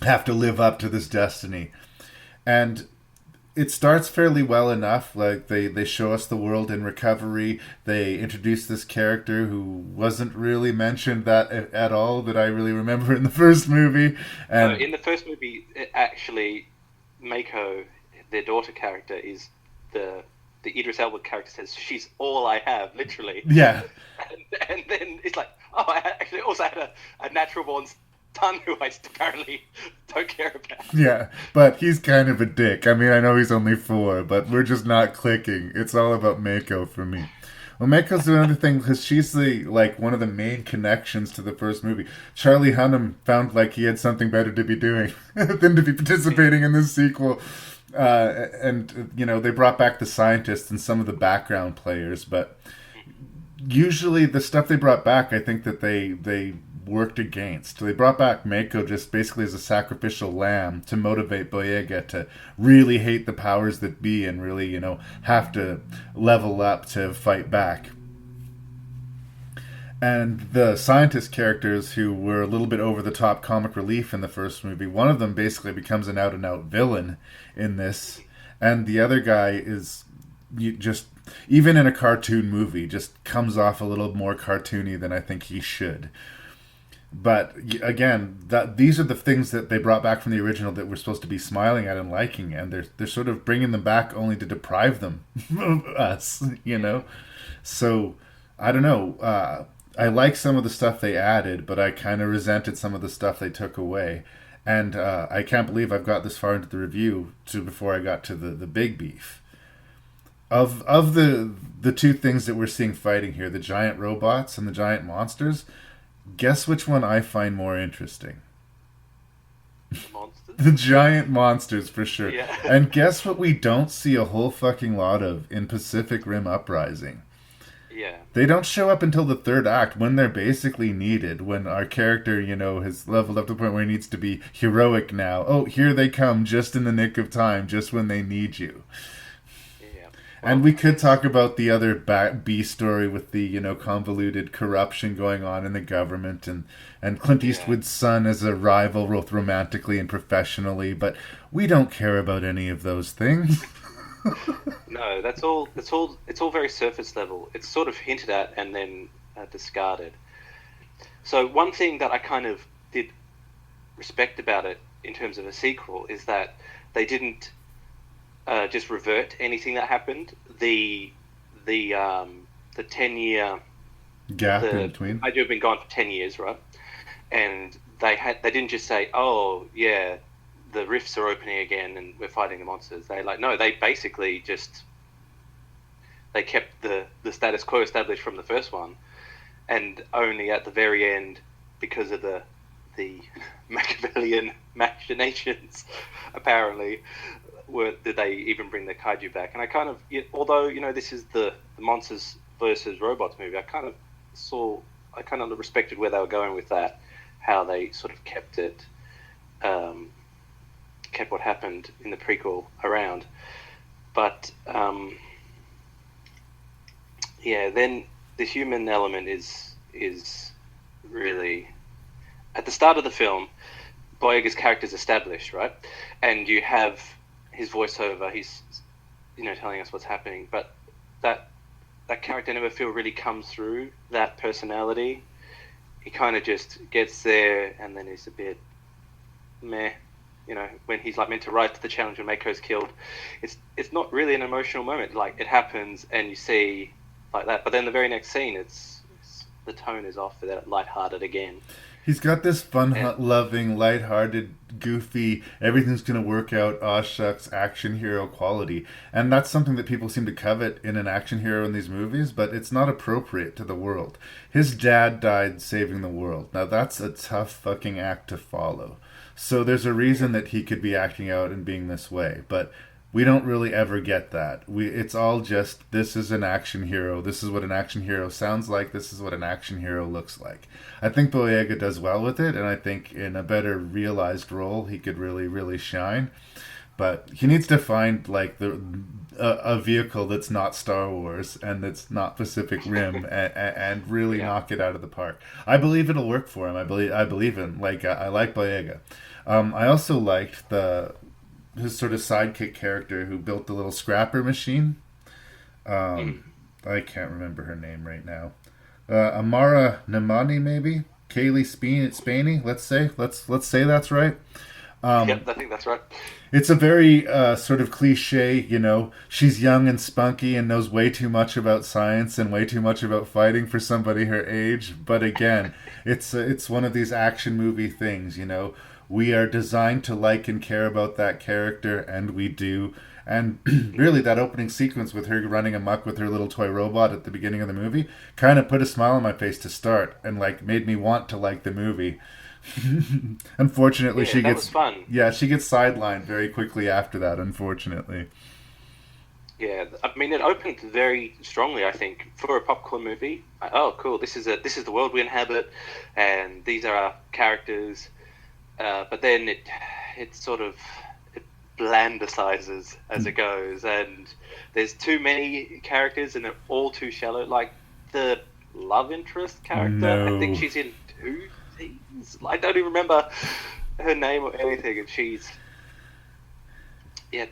have to live up to this destiny. And it starts fairly well enough. Like they show us the world in recovery. They introduce this character who wasn't really mentioned at all that I really remember in the first movie. And in the first movie, actually, Mako, their daughter character, is the Idris Elba character says, "She's all I have," literally. Yeah. And then it's like, oh, I actually also had a natural born son who I apparently don't care about. Yeah, but he's kind of a dick. I mean, I know he's only 4, but we're just not clicking. It's all about Mako for me. Well, Mako's doing another thing because she's one of the main connections to the first movie. Charlie Hunnam found he had something better to be doing than to be participating in this sequel. And they brought back the scientists and some of the background players, but usually the stuff they brought back, I think that they worked against. They brought back Mako just basically as a sacrificial lamb to motivate Boyega to really hate the powers that be and really, have to level up to fight back. And the scientist characters who were a little bit over-the-top comic relief in the first movie, one of them basically becomes an out-and-out villain in this, and the other guy is just, even in a cartoon movie, just comes off a little more cartoony than I think he should. But again, these are the things that they brought back from the original that we're supposed to be smiling at and liking, and they're sort of bringing them back only to deprive them of us, So, I don't know. I like some of the stuff they added, but I kind of resented some of the stuff they took away. And I can't believe I've got this far into the review before I got to the big beef. Of the two things that we're seeing fighting here, the giant robots and the giant monsters, guess which one I find more interesting? Monsters? The giant monsters, for sure. Yeah. And guess what we don't see a whole fucking lot of in Pacific Rim Uprising? Yeah. They don't show up until the third act, when they're basically needed, when our character, has leveled up to the point where he needs to be heroic now. Oh, here they come, just in the nick of time, just when they need you. Yeah. And we could talk about the other B story with the, convoluted corruption going on in the government, and Clint Eastwood's son as a rival, both romantically and professionally, but we don't care about any of those things. No, it's all very surface level. It's sort of hinted at and then discarded. So one thing that I kind of did respect about it in terms of a sequel is that they didn't just revert anything that happened. The 10-year gap in between. I do have been gone for 10 years, right? And they didn't just say, oh yeah, the rifts are opening again and we're fighting the monsters. They basically just they kept the status quo established from the first one, and only at the very end, because of the Machiavellian machinations, apparently, did they even bring the kaiju back. And I kind of, although this is the monsters versus robots movie, I kind of respected where they were going with that, how they sort of kept it. Kept what happened in the prequel around, but then the human element is really at the start of the film. Boyega's character is established, right, and you have his voiceover. He's telling us what's happening, but that character never really comes through. That personality, he kind of just gets there, and then he's a bit meh. When he's meant to rise to the challenge when Mako's killed, it's not really an emotional moment. It happens and you see like that, but then the very next scene, it's the tone is off for that lighthearted again. He's got this fun-loving, lighthearted, goofy, everything's going to work out, aw shucks, action hero quality. And that's something that people seem to covet in an action hero in these movies, but it's not appropriate to the world. His dad died saving the world. Now that's a tough fucking act to follow. So there's a reason that he could be acting out and being this way, but we don't really ever get that. It's all just, this is an action hero, this is what an action hero sounds like, this is what an action hero looks like. I think Boyega does well with it, and I think in a better realized role he could really, really shine. But he needs to find a vehicle that's not Star Wars and that's not Pacific Rim and really knock it out of the park. I believe it'll work for him. I believe him. I like Boyega. I also liked his sort of sidekick character who built the little scrapper machine. I can't remember her name right now. Amara Namani, maybe? Kaylee Spaney, let's say that's right. Yep, I think that's right. It's a very sort of cliche, she's young and spunky and knows way too much about science and way too much about fighting for somebody her age. But again, it's one of these action movie things, We are designed to like and care about that character, and we do. And really, that opening sequence with her running amok with her little toy robot at the beginning of the movie kind of put a smile on my face to start and made me want to like the movie. Unfortunately, she gets fun. Yeah, she gets sidelined very quickly after that, unfortunately. Yeah, I mean, it opened very strongly, I think, for a popcorn movie. Oh, cool! This is the world we inhabit, and these are our characters. But then it sort of blandicizes as it goes, and there's too many characters, and they're all too shallow. Like the love interest character, I think she's in 2 scenes. I don't even remember her name or anything, and she's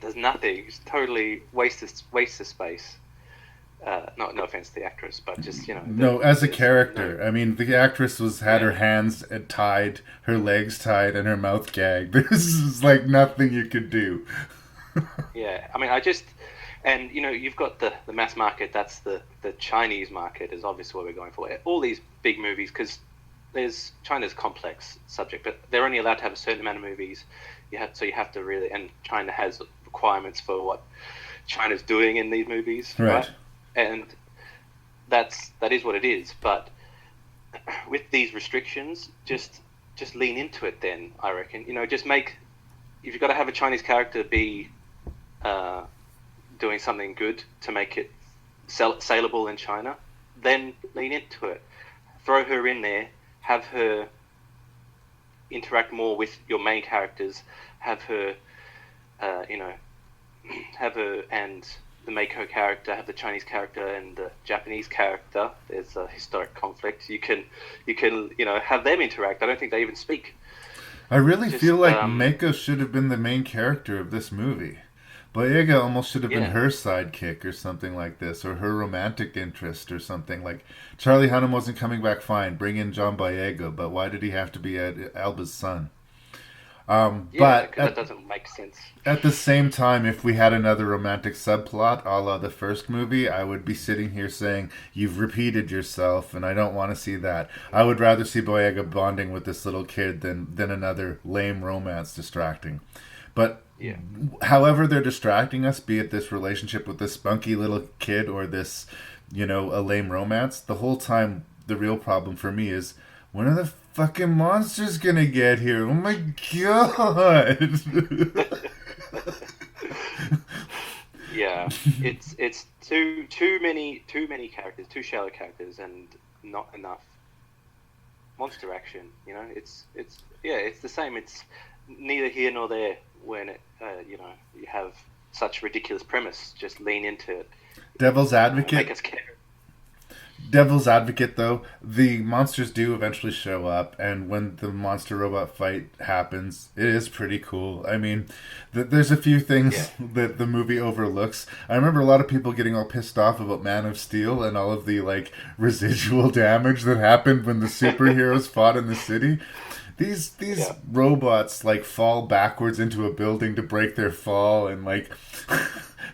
does nothing. It's totally waste of space. No offense to the actress, but just No, as a character, I mean, the actress had her hands tied, her legs tied, and her mouth gagged. This is nothing you could do. Yeah, I mean, and you've got the mass market. That's the Chinese market is obviously what we're going for. All these big movies, because China's a complex subject, but they're only allowed to have a certain amount of movies. You have to really, and China has requirements for what China's doing in these movies, right? And that is what it is. But with these restrictions, just lean into it. Then I reckon, just if you've got to have a Chinese character be doing something good to make it saleable in China, then lean into it. Throw her in there, have her interact more with your main characters, have her, have her and the Mako character, have the Chinese character and the Japanese character. There's a historic conflict. You can have them interact. I don't think they even speak. I really feel like Mako should have been the main character of this movie. Boyega almost should have been her sidekick or something like this, or her romantic interest or something. Like, Charlie Hunnam wasn't coming back fine. Bring in John Boyega, but why did he have to be Alba's son? But that doesn't make sense. At the same time, if we had another romantic subplot a la the first movie, I would be sitting here saying, you've repeated yourself, and I don't want to see that. I would rather see Boyega bonding with this little kid than another lame romance distracting. But however they're distracting us, be it this relationship with this spunky little kid or this, a lame romance, the whole time the real problem for me is, when are the fucking monsters gonna get here? Oh my god! Yeah, it's too many characters, too shallow characters, and not enough monster action. It's the same. It's neither here nor there when you have such ridiculous premise. Just lean into it. Devil's advocate. Make us care. Devil's advocate, though, the monsters do eventually show up, and when the monster robot fight happens, it is pretty cool. I mean, there's a few things that the movie overlooks. I remember a lot of people getting all pissed off about Man of Steel and all of the residual damage that happened when the superheroes fought in the city. These robots fall backwards into a building to break their fall, and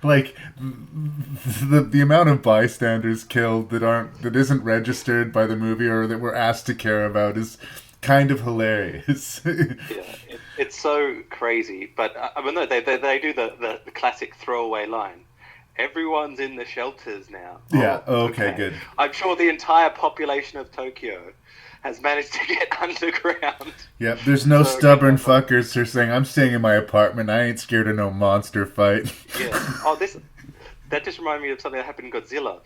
the amount of bystanders killed that isn't registered by the movie or that we're asked to care about is kind of hilarious. It's so crazy, but no, they do the classic throwaway line. Everyone's in the shelters now. Yeah. Okay. Good. I'm sure the entire population of Tokyo has managed to get underground. Yep, there's no stubborn fuckers who are saying, I'm staying in my apartment, I ain't scared of no monster fight. Yeah. That just reminded me of something that happened in Godzilla,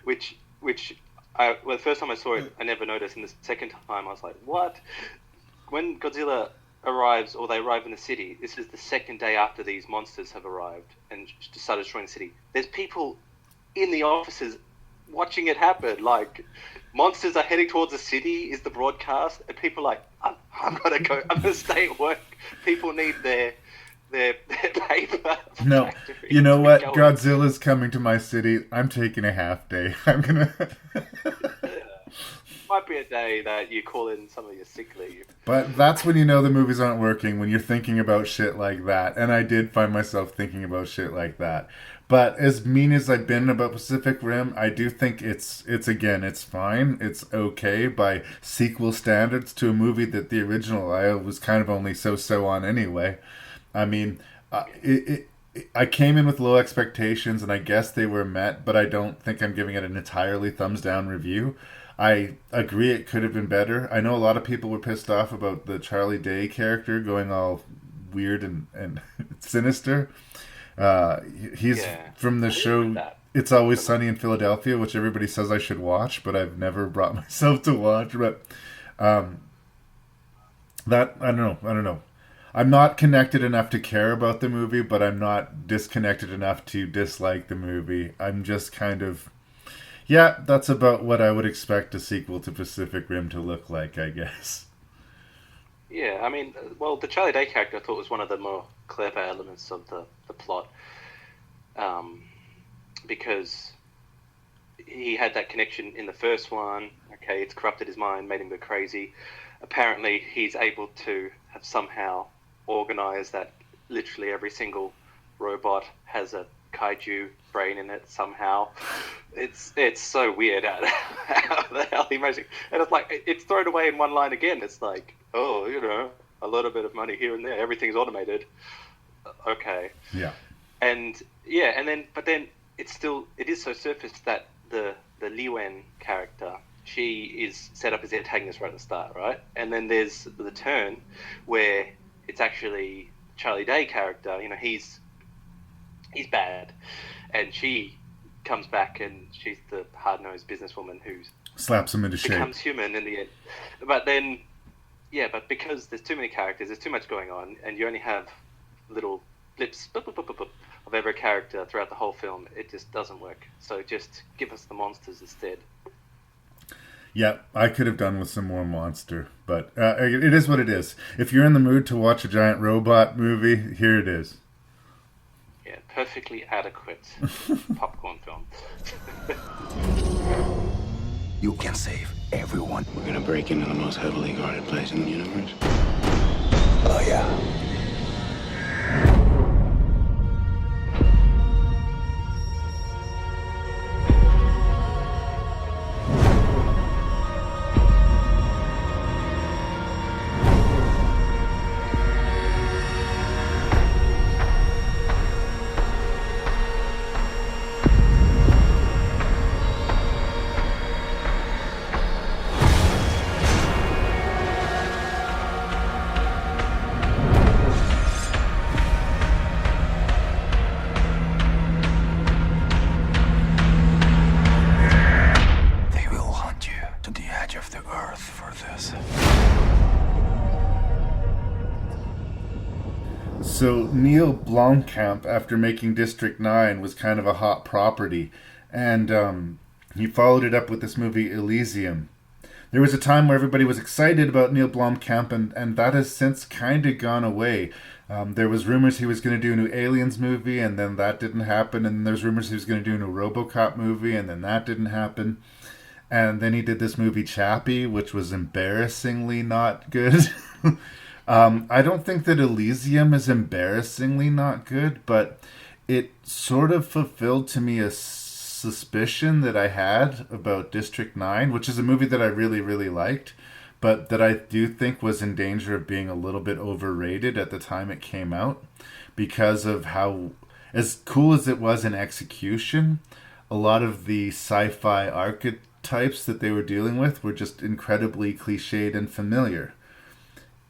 which the first time I saw it, I never noticed, and the second time I was like, what? When Godzilla arrives, or they arrive in the city, this is the second day after these monsters have arrived and started destroying the city. There's people in the offices watching it happen, monsters are heading towards the city is the broadcast, and people are like, I'm gonna stay at work. People need their paper. No, you know what? Godzilla's coming to my city. I'm taking a half day. I'm gonna. Might be a day that you call in some of your sick leave. But that's when you know the movies aren't working, when you're thinking about shit like that. And I did find myself thinking about shit like that. But as mean as I've been about Pacific Rim, I do think it's fine. It's okay by sequel standards to a movie that the original I was kind of only so on anyway. I mean, I came in with low expectations, and I guess they were met, but I don't think I'm giving it an entirely thumbs down review. I agree it could have been better. I know a lot of people were pissed off about the Charlie Day character going all weird and sinister. He's from the show It's Always Sunny in Philadelphia, which everybody says I should watch, but I've never brought myself to watch. But that I don't know. I'm not connected enough to care about the movie, but I'm not disconnected enough to dislike the movie. I'm just kind of, that's about what I would expect a sequel to Pacific Rim to look like, I guess. Yeah, I mean, well, the Charlie Day character I thought was one of the more clever elements of the plot, because he had that connection in the first one. Okay, it's corrupted his mind, made him go crazy. Apparently, he's able to have somehow organized that literally every single robot has a kaiju brain in it somehow. It's so weird how the hell he managed. And it's like it's thrown away in one line again. It's like, oh, a little bit of money here and there. Everything's automated. Okay. Yeah. And but then it is so surfaced that the Liwen character, she is set up as the antagonist right at the start, right? And then there's the turn where it's actually Charlie Day character. He's bad, and she comes back and she's the hard-nosed businesswoman who slaps him into shape, becomes human in the end. But then, but because there's too many characters, there's too much going on, and you only have little blips of every character throughout the whole film, it just doesn't work. So just give us the monsters instead. Yeah, I could have done with some more monster, but it is what it is. If you're in the mood to watch a giant robot movie, here it is. Yeah, perfectly adequate popcorn film. You can save everyone. We're gonna break into the most heavily guarded place in the universe. Oh, yeah. So Neil Blomkamp, after making District 9, was kind of a hot property, and he followed it up with this movie Elysium. There was a time where everybody was excited about Neil Blomkamp, and that has since kind of gone away. There was rumors he was going to do a new Aliens movie, and then that didn't happen, and there's rumors he was going to do a new RoboCop movie, and then that didn't happen. And then he did this movie Chappie, which was embarrassingly not good. I don't think that Elysium is embarrassingly not good, but it sort of fulfilled to me a suspicion that I had about District 9, which is a movie that I really, really liked, but that I do think was in danger of being a little bit overrated at the time it came out, because of how, as cool as it was in execution, a lot of the sci-fi archetypes that they were dealing with were just incredibly cliched and familiar.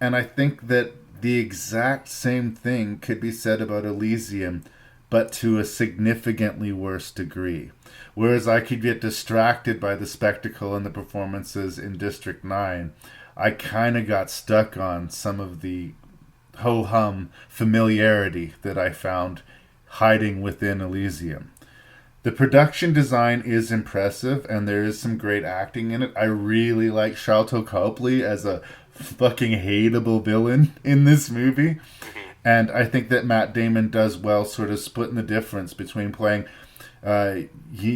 And I think that the exact same thing could be said about Elysium, but to a significantly worse degree. Whereas I could get distracted by the spectacle and the performances in District 9, I kind of got stuck on some of the ho-hum familiarity that I found hiding within Elysium. The production design is impressive, and there is some great acting in it. I really like Sharlto Copley as a fucking hateable villain in this movie, and I think that Matt Damon does well sort of splitting the difference between playing he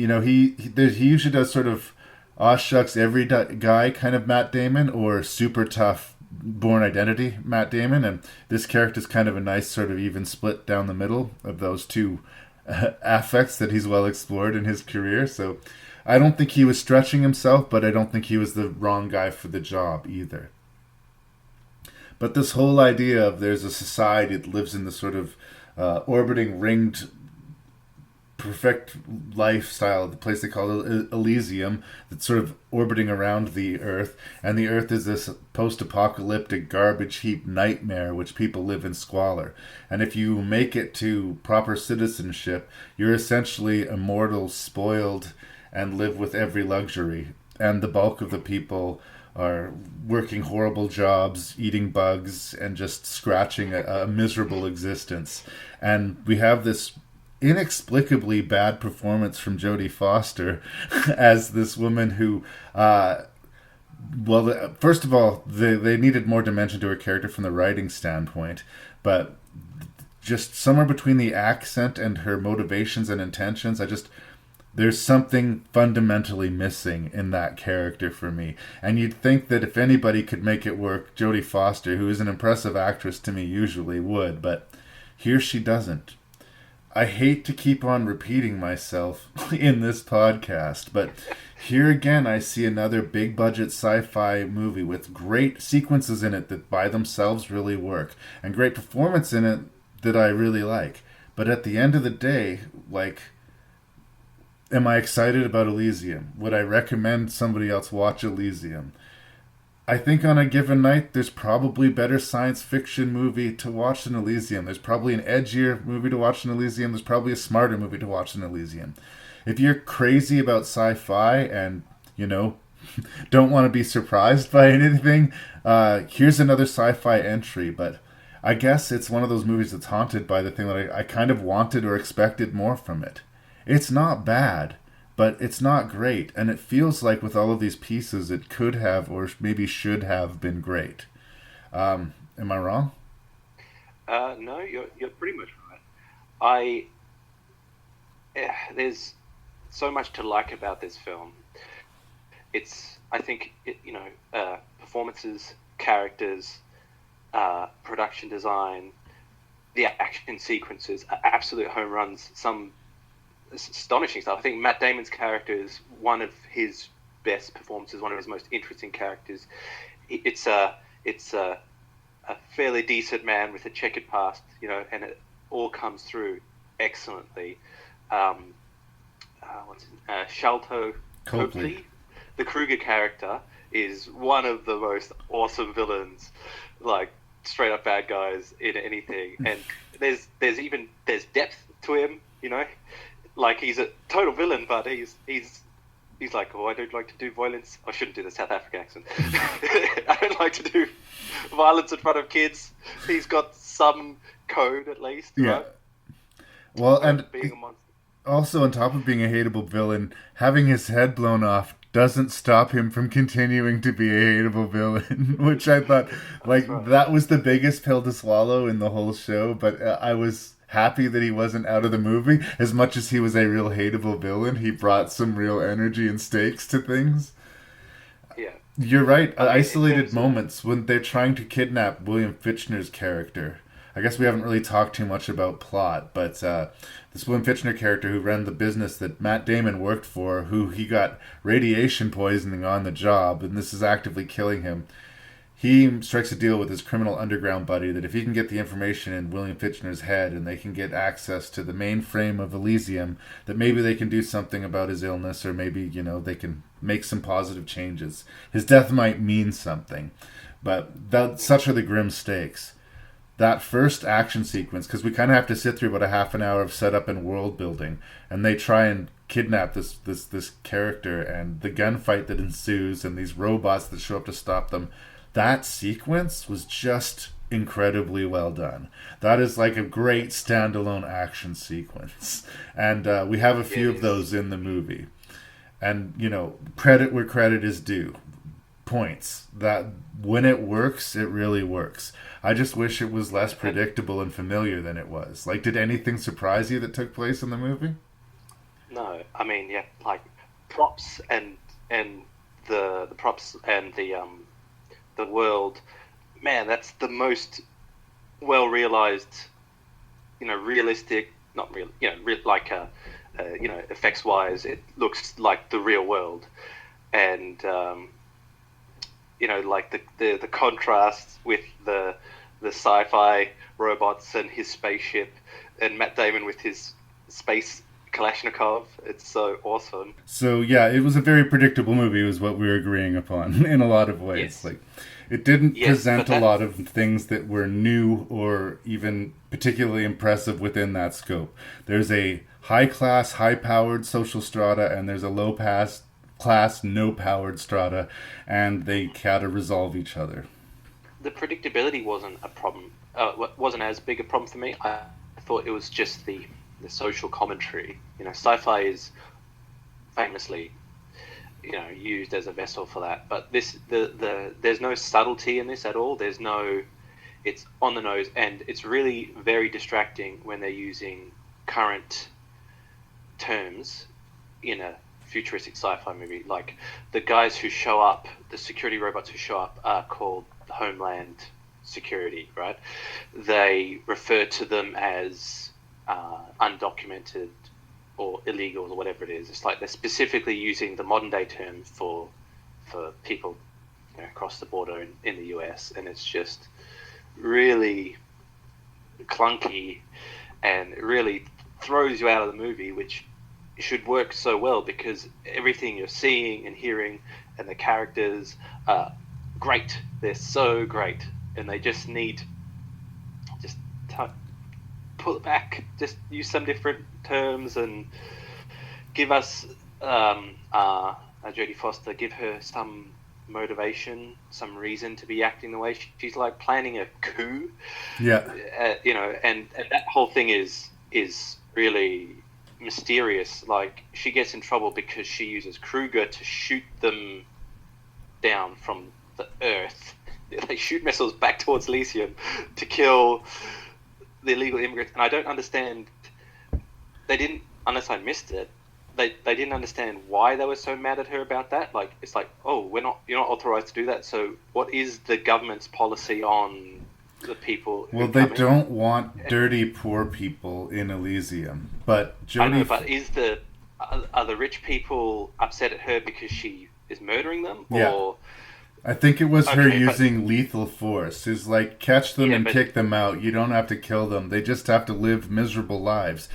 usually does sort of aw shucks every guy kind of Matt Damon, or super tough Born Identity Matt Damon, and this character is kind of a nice sort of even split down the middle of those two affects that he's well explored in his career. So I don't think he was stretching himself, but I don't think he was the wrong guy for the job either. But this whole idea of there's a society that lives in this sort of orbiting ringed perfect lifestyle, the place they call Elysium, that's sort of orbiting around the Earth, and the Earth is this post-apocalyptic garbage heap nightmare which people live in squalor. And if you make it to proper citizenship, you're essentially immortal, spoiled, and live with every luxury. And the bulk of the people are working horrible jobs, eating bugs, and just scratching a miserable existence. And we have this inexplicably bad performance from Jodie Foster as this woman who, first of all, they needed more dimension to her character from the writing standpoint, but just somewhere between the accent and her motivations and intentions, there's something fundamentally missing in that character for me. And you'd think that if anybody could make it work, Jodie Foster, who is an impressive actress to me, usually would, but here she doesn't. I hate to keep on repeating myself in this podcast, but here again I see another big budget sci-fi movie with great sequences in it that by themselves really work, and great performance in it that I really like. But at the end of the day, like, am I excited about Elysium? Would I recommend somebody else watch Elysium? I think on a given night, there's probably better science fiction movie to watch than Elysium. There's probably an edgier movie to watch than Elysium. There's probably a smarter movie to watch than Elysium. If you're crazy about sci-fi and, don't want to be surprised by anything, here's another sci-fi entry. But I guess it's one of those movies that's haunted by the thing that I kind of wanted or expected more from it. It's not bad, but it's not great, and it feels like with all of these pieces, it could have or maybe should have been great. Am I wrong? No, you're pretty much right. There's so much to like about this film. I think performances, characters, production design, the action sequences are absolute home runs. Some astonishing stuff. I think Matt Damon's character is one of his best performances, one of his most interesting characters. It's a fairly decent man with a checkered past, and it all comes through excellently. Shalto Copley, the Kruger character, is one of the most awesome villains, like straight up bad guys in anything. And there's depth to him, Like, he's a total villain, but he's like, I don't like to do violence. I shouldn't do the South African accent. I don't like to do violence in front of kids. He's got some code, at least. Yeah. Right? Well, and being a monster. Also, on top of being a hateable villain, having his head blown off doesn't stop him from continuing to be a hateable villain, which I thought, that was the biggest pill to swallow in the whole show, but I was happy that he wasn't out of the movie. As much as he was a real hateable villain, he brought some real energy and stakes to things. Yeah. You're right. Isolated moments when they're trying to kidnap William Fichtner's character. I guess we haven't really talked too much about plot, but this William Fichtner character who ran the business that Matt Damon worked for, who he got radiation poisoning on the job, and this is actively killing him. He strikes a deal with his criminal underground buddy that if he can get the information in William Fichtner's head and they can get access to the mainframe of Elysium, that maybe they can do something about his illness, or maybe, they can make some positive changes. His death might mean something, but such are the grim stakes. That first action sequence, because we kind of have to sit through about a half an hour of setup and world building, and they try and kidnap this character, and the gunfight that ensues, and these robots that show up to stop them. That sequence was just incredibly well done. That is like a great standalone action sequence. And we have a few of those in the movie. And, credit where credit is due. Points. That when it works, it really works. I just wish it was less predictable and familiar than it was. Like, did anything surprise you that took place in the movie? No. I mean, props and the props and the world, man, that's the most well realized, realistic, not real, effects wise, it looks like the real world, and the contrast with the sci-fi robots and his spaceship, and Matt Damon with his space Kalashnikov. It's so awesome. So yeah, it was a very predictable movie, was what we were agreeing upon in a lot of ways. Yes. It didn't present a lot of things that were new or even particularly impressive within that scope. There's a high-class, high-powered social strata, and there's a low-class, no-powered strata, and they gotta resolve each other. The predictability wasn't a problem. Wasn't as big a problem for me. I thought it was just the social commentary. Sci-fi is famously, used as a vessel for that. But there's no subtlety in this at all. It's on the nose, and it's really very distracting when they're using current terms in a futuristic sci-fi movie. Like, the guys who show up, the security robots who show up, are called Homeland Security, right? They refer to them as undocumented or illegal or whatever it is. It's like they're specifically using the modern day term for people, you know, across the border in the US, and it's just really clunky and it really throws you out of the movie, which should work so well because everything you're seeing and hearing and the characters are great. They're so great, and they just need pull it back, just use some different terms and give us Jodie Foster, give her some motivation, some reason to be acting the way she's like planning a coup. Yeah. You know, and that whole thing is really mysterious. Like, she gets in trouble because she uses Kruger to shoot them down from the Earth. They shoot missiles back towards Elysium to kill the illegal immigrants, and I don't understand. They didn't, unless I missed it. They didn't understand why they were so mad at her about that. Like, it's like, oh, you're not authorized to do that. So, what is the government's policy on the people? Well, they don't want dirty poor people in Elysium, but Jodie. I know, but are the rich people upset at her because she is murdering them, yeah. or? I think it was her using lethal force. It's like, catch them and kick them out. You don't have to kill them. They just have to live miserable lives.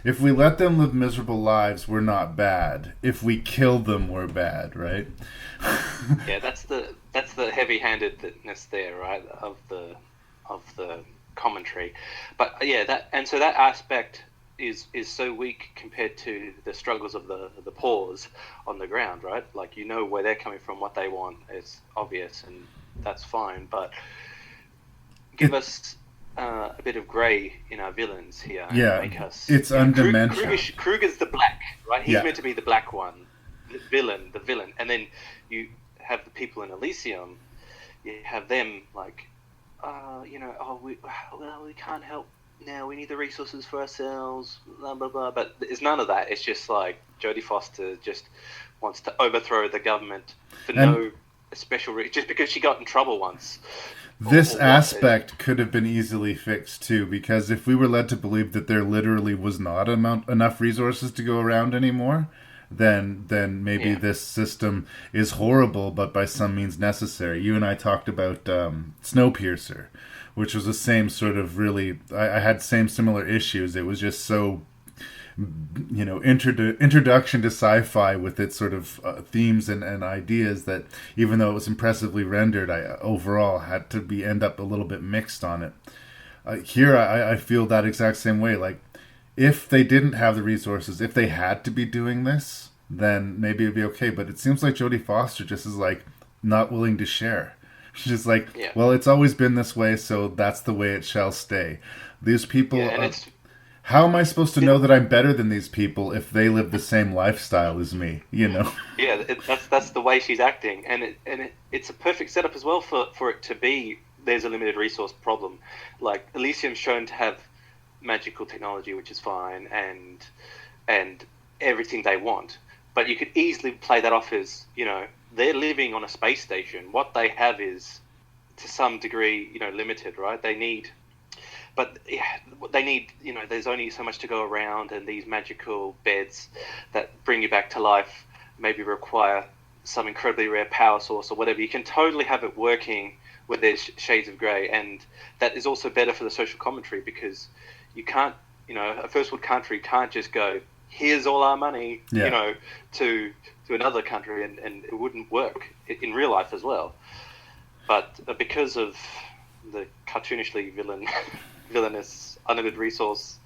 If we let them live miserable lives, we're not bad. If we kill them, we're bad, right? Yeah, that's the heavy-handedness there, right, of the commentary. But yeah, that aspect is so weak compared to the struggles of the poors on the ground, right? Like, you know where they're coming from, what they want is obvious, and that's fine. But give us a bit of grey in our villains here. Yeah, make us, it's undimensional. Kruger's the black, right? He's yeah. meant to be the black one, the villain. And then you have the people in Elysium, you have them like, we can't help now, we need the resources for ourselves, blah, blah, blah. But there's none of that. It's just like Jodie Foster just wants to overthrow the government for no special reason, just because she got in trouble once. This aspect could have been easily fixed too, because if we were led to believe that there literally was not enough resources to go around anymore, then maybe this system is horrible, but by some means necessary. You and I talked about Snowpiercer, which was the same sort of really. I had similar issues. It was just so, introduction to sci-fi with its sort of themes and ideas that even though it was impressively rendered, I overall had to end up a little bit mixed on it. Here, I feel that exact same way. Like, if they didn't have the resources, if they had to be doing this, then maybe it'd be okay. But it seems like Jodie Foster just is like not willing to share. She's just like, well, it's always been this way, so that's the way it shall stay. These people, how am I supposed to know that I'm better than these people if they live the same lifestyle as me? Yeah, that's the way she's acting, and it's a perfect setup as well for it to be. There's a limited resource problem. Like, Elysium's shown to have magical technology, which is fine, and everything they want. But you could easily play that off as, they're living on a space station. What they have is, to some degree, limited, right? They need, there's only so much to go around, and these magical beds that bring you back to life maybe require some incredibly rare power source or whatever. You can totally have it working where there's shades of grey, and that is also better for the social commentary, because you can't, a first world country can't just go, here's all our money, to another country, and it wouldn't work in real life as well. But because of the cartoonishly villainous, unlimited resource,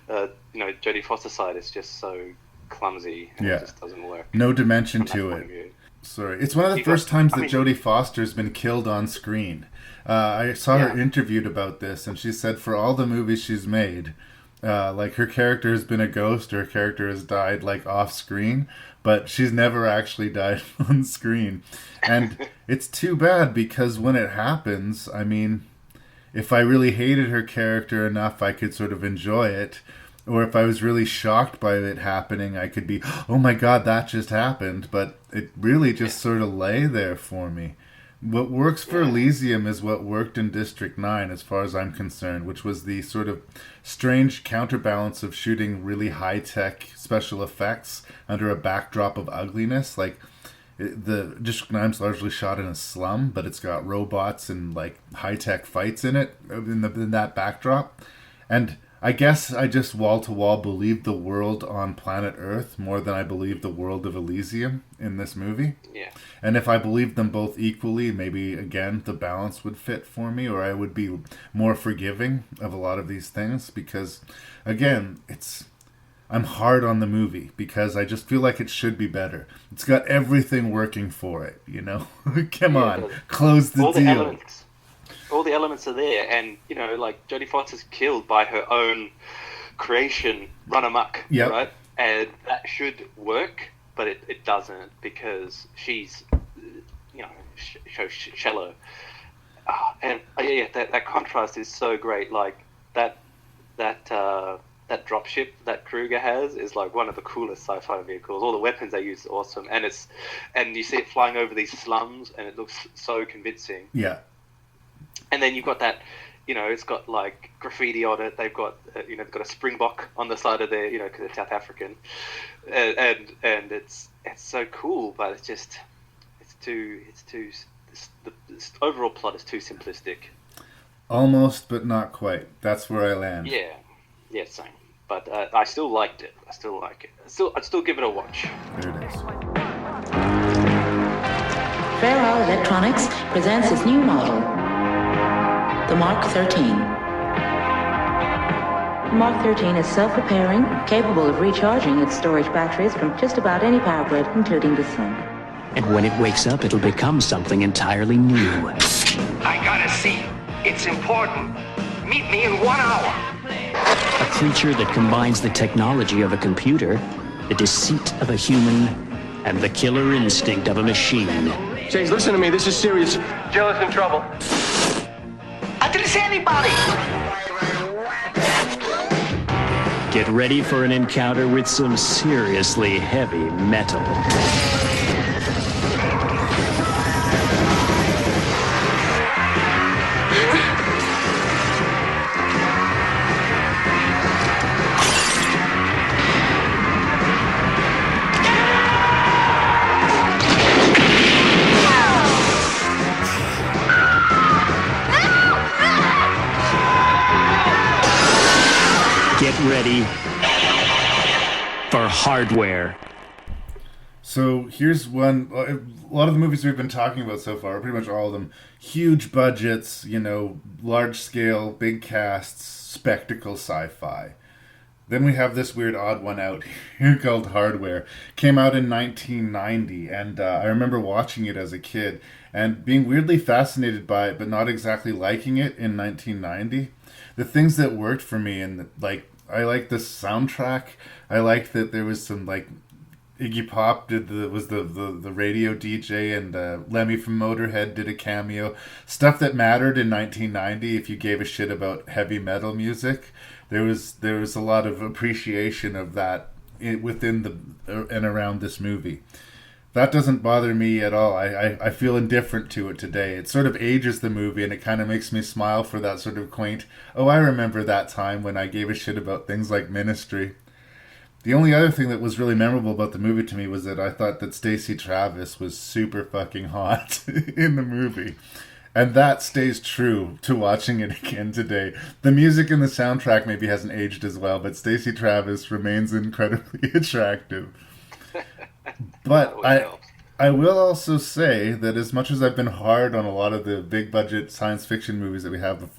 Jodie Foster's side is just so clumsy, and it just doesn't work. No dimension to it. Sorry. It's one of the first times that Jodie Foster's been killed on screen. I saw her interviewed about this, and she said for all the movies she's made, like, her character has been a ghost, or her character has died, like, off screen, but she's never actually died on screen. And it's too bad, because when it happens, I mean, if I really hated her character enough, I could sort of enjoy it. Or if I was really shocked by it happening, I could be, oh my God, that just happened. But it really just sort of lay there for me. What works for Elysium is what worked in District 9 as far as I'm concerned, which was the sort of strange counterbalance of shooting really high-tech special effects under a backdrop of ugliness. Like, the District 9's largely shot in a slum, but it's got robots and, like, high-tech fights in it, in that backdrop. And I guess I just wall-to-wall believed the world on planet Earth more than I believed the world of Elysium in this movie. Yeah. And if I believed them both equally, maybe, again, the balance would fit for me, or I would be more forgiving of a lot of these things. Because, again, I'm hard on the movie because I just feel like it should be better. It's got everything working for it, you know? Come on, close the deal. All the elements are there, and, you know, like, Jodie Foster's killed by her own creation, run amok, right? And that should work, but it doesn't, because she's, you know, so shallow. That contrast is so great. Like, that dropship that Kruger has is like one of the coolest sci-fi vehicles. All the weapons they use are awesome, and you see it flying over these slums, and it looks so convincing. Yeah. And then you've got that, you know, it's got like graffiti on it. They've got, they've got a springbok on the side of their, you know, because they're South African, and it's so cool, but the overall plot is too simplistic. Almost, but not quite. That's where I land. Yeah, same. But I still liked it. I'd still give it a watch. There it is. Fairhour Electronics presents its new model, the Mark 13. The Mark 13 is self-repairing, capable of recharging its storage batteries from just about any power grid, including the sun. And when it wakes up, it'll become something entirely new. I gotta see. It's important. Meet me in 1 hour. A creature that combines the technology of a computer, the deceit of a human, and the killer instinct of a machine. James, listen to me. This is serious. Jill is in trouble. I didn't see anybody. Get ready for an encounter with some seriously heavy metal. Get ready for hardware. So here's one. A lot of the movies we've been talking about so far, pretty much all of them, huge budgets, you know, large scale, big casts, spectacle sci-fi. Then we have this weird odd one out here called Hardware. Came out in 1990, and I remember watching it as a kid and being weirdly fascinated by it, but not exactly liking it in 1990. The things that worked for me, and like, I liked the soundtrack. I liked that there was some, like, Iggy Pop was the radio DJ, and Lemmy from Motorhead did a cameo. Stuff that mattered in 1990 if you gave a shit about heavy metal music. There was a lot of appreciation of that within and around this movie. That doesn't bother me at all. I feel indifferent to it today. It sort of ages the movie, and it kind of makes me smile for that sort of quaint, oh, I remember that time when I gave a shit about things like Ministry. The only other thing that was really memorable about the movie to me was that I thought that Stacey Travis was super fucking hot in the movie. And that stays true to watching it again today. The music and the soundtrack maybe hasn't aged as well, but Stacey Travis remains incredibly attractive. But I will also say that as much as I've been hard on a lot of the big budget science fiction movies that we have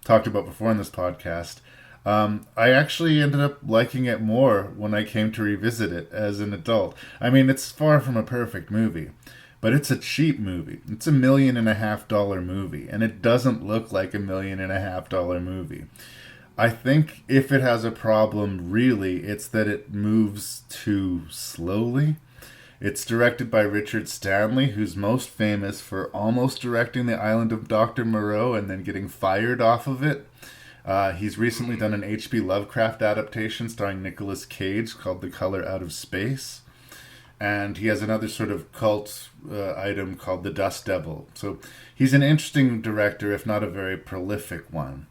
talked about before in this podcast, I actually ended up liking it more when I came to revisit it as an adult. I mean, it's far from a perfect movie, but it's a cheap movie. It's $1.5 million movie, and it doesn't look like $1.5 million movie. I think if it has a problem, really, it's that it moves too slowly. It's directed by Richard Stanley, who's most famous for almost directing The Island of Dr. Moreau and then getting fired off of it. He's recently done an H.P. Lovecraft adaptation starring Nicolas Cage called The Color Out of Space. and he has another sort of cult item called the Dust Devil. So he's an interesting director, if not a very prolific one.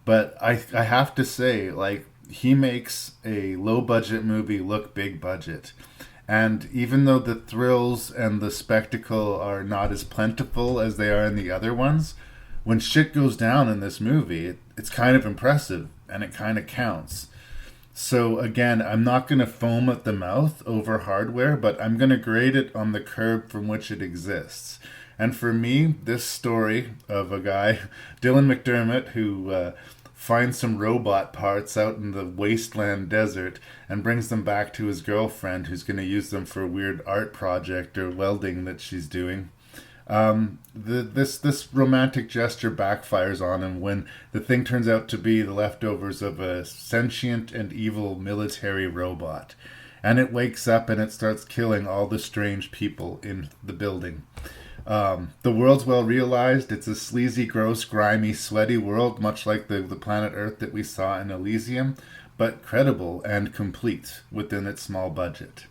But I have to say, like, he makes a low-budget movie look big budget. And even though the thrills and the spectacle are not as plentiful as they are in the other ones, when shit goes down in this movie, it's kind of impressive, and it kind of counts. So again, I'm not going to foam at the mouth over hardware, but I'm going to grade it on the curve from which it exists. And for me, this story of a guy, Dylan McDermott, who finds some robot parts out in the wasteland desert and brings them back to his girlfriend, who's going to use them for a weird art project or welding that she's doing. This romantic gesture backfires on him when the thing turns out to be the leftovers of a sentient and evil military robot. And it wakes up and it starts killing all the strange people in the building. The world's well realized. It's a sleazy, gross, grimy, sweaty world, much like the planet Earth that we saw in Elysium, but credible and complete within its small budget.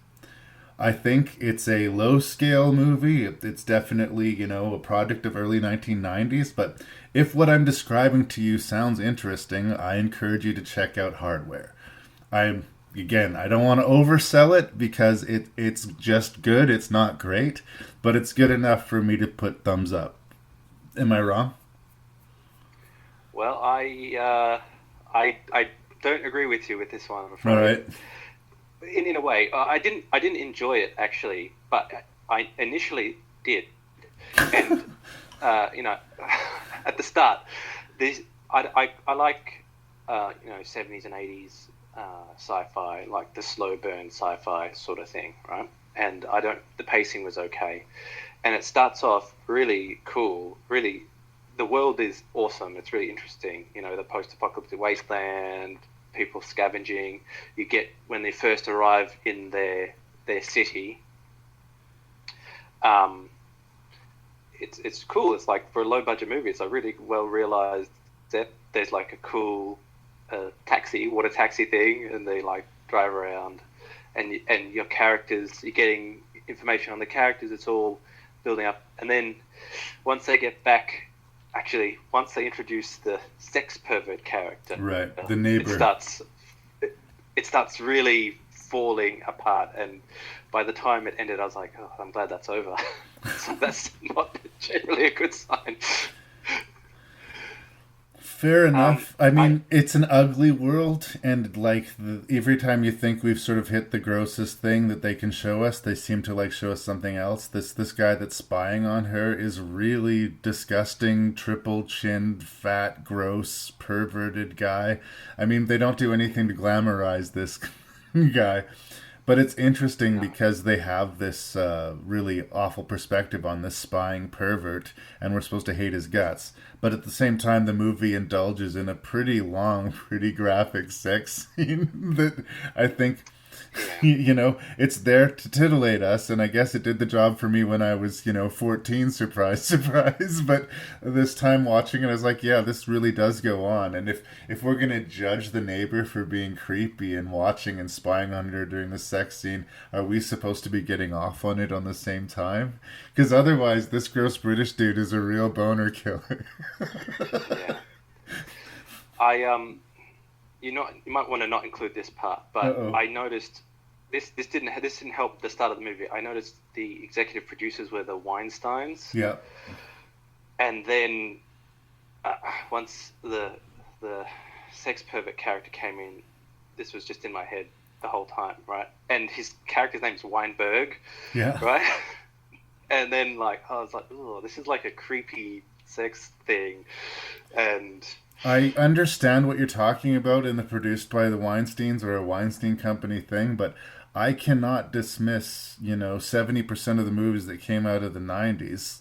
I think it's a low-scale movie. It's definitely, a product of early 1990s, but if what I'm describing to you sounds interesting, I encourage you to check out Hardware. I don't want to oversell it because it's just good. It's not great, but it's good enough for me to put thumbs up. Am I wrong? Well, I don't agree with you with this one, I'm afraid. All right. In a way, I didn't enjoy it actually, but I initially did, and at the start, I like 70s and 80s sci-fi, like the slow burn sci-fi sort of thing, right? And the pacing was okay, and it starts off really cool. Really, the world is awesome. It's really interesting. The post-apocalyptic wasteland. People scavenging. You get when they first arrive in their city. It's cool. It's like for a low budget movie, it's a really well realized set. There's like a cool water taxi thing, and they like drive around, and your characters. You're getting information on the characters. It's all building up, and then once they get back. Actually, once they introduce the sex pervert character, right, the neighbor, it starts really falling apart. And by the time it ended, I was like, "Oh, I'm glad that's over." So that's not generally a good sign. Fair enough. It's an ugly world, and every time you think we've sort of hit the grossest thing that they can show us, they seem to show us something else. This guy that's spying on her is really disgusting, triple-chinned, fat, gross, perverted guy. They don't do anything to glamorize this guy. But it's interesting because they have this really awful perspective on this spying pervert, and we're supposed to hate his guts. But at the same time, the movie indulges in a pretty long, pretty graphic sex scene that I think, it's there to titillate us. And I guess it did the job for me when I was, 14, surprise, surprise. But this time watching it, I was like, yeah, this really does go on. And if we're going to judge the neighbor for being creepy and watching and spying on her during the sex scene, are we supposed to be getting off on it on the same time? Because otherwise, this gross British dude is a real boner killer. Yeah. You might want to not include this part, but Uh-oh. I noticed this didn't help the start of the movie. I noticed the executive producers were the Weinsteins. Yeah. And then once the sex pervert character came in, this was just in my head the whole time, right? And his character's name's Weinberg. Yeah. Right? And then I was like, oh, this is like a creepy sex thing. And I understand what you're talking about in the produced by the Weinsteins or a Weinstein Company thing, but I cannot dismiss, 70% of the movies that came out of the 90s.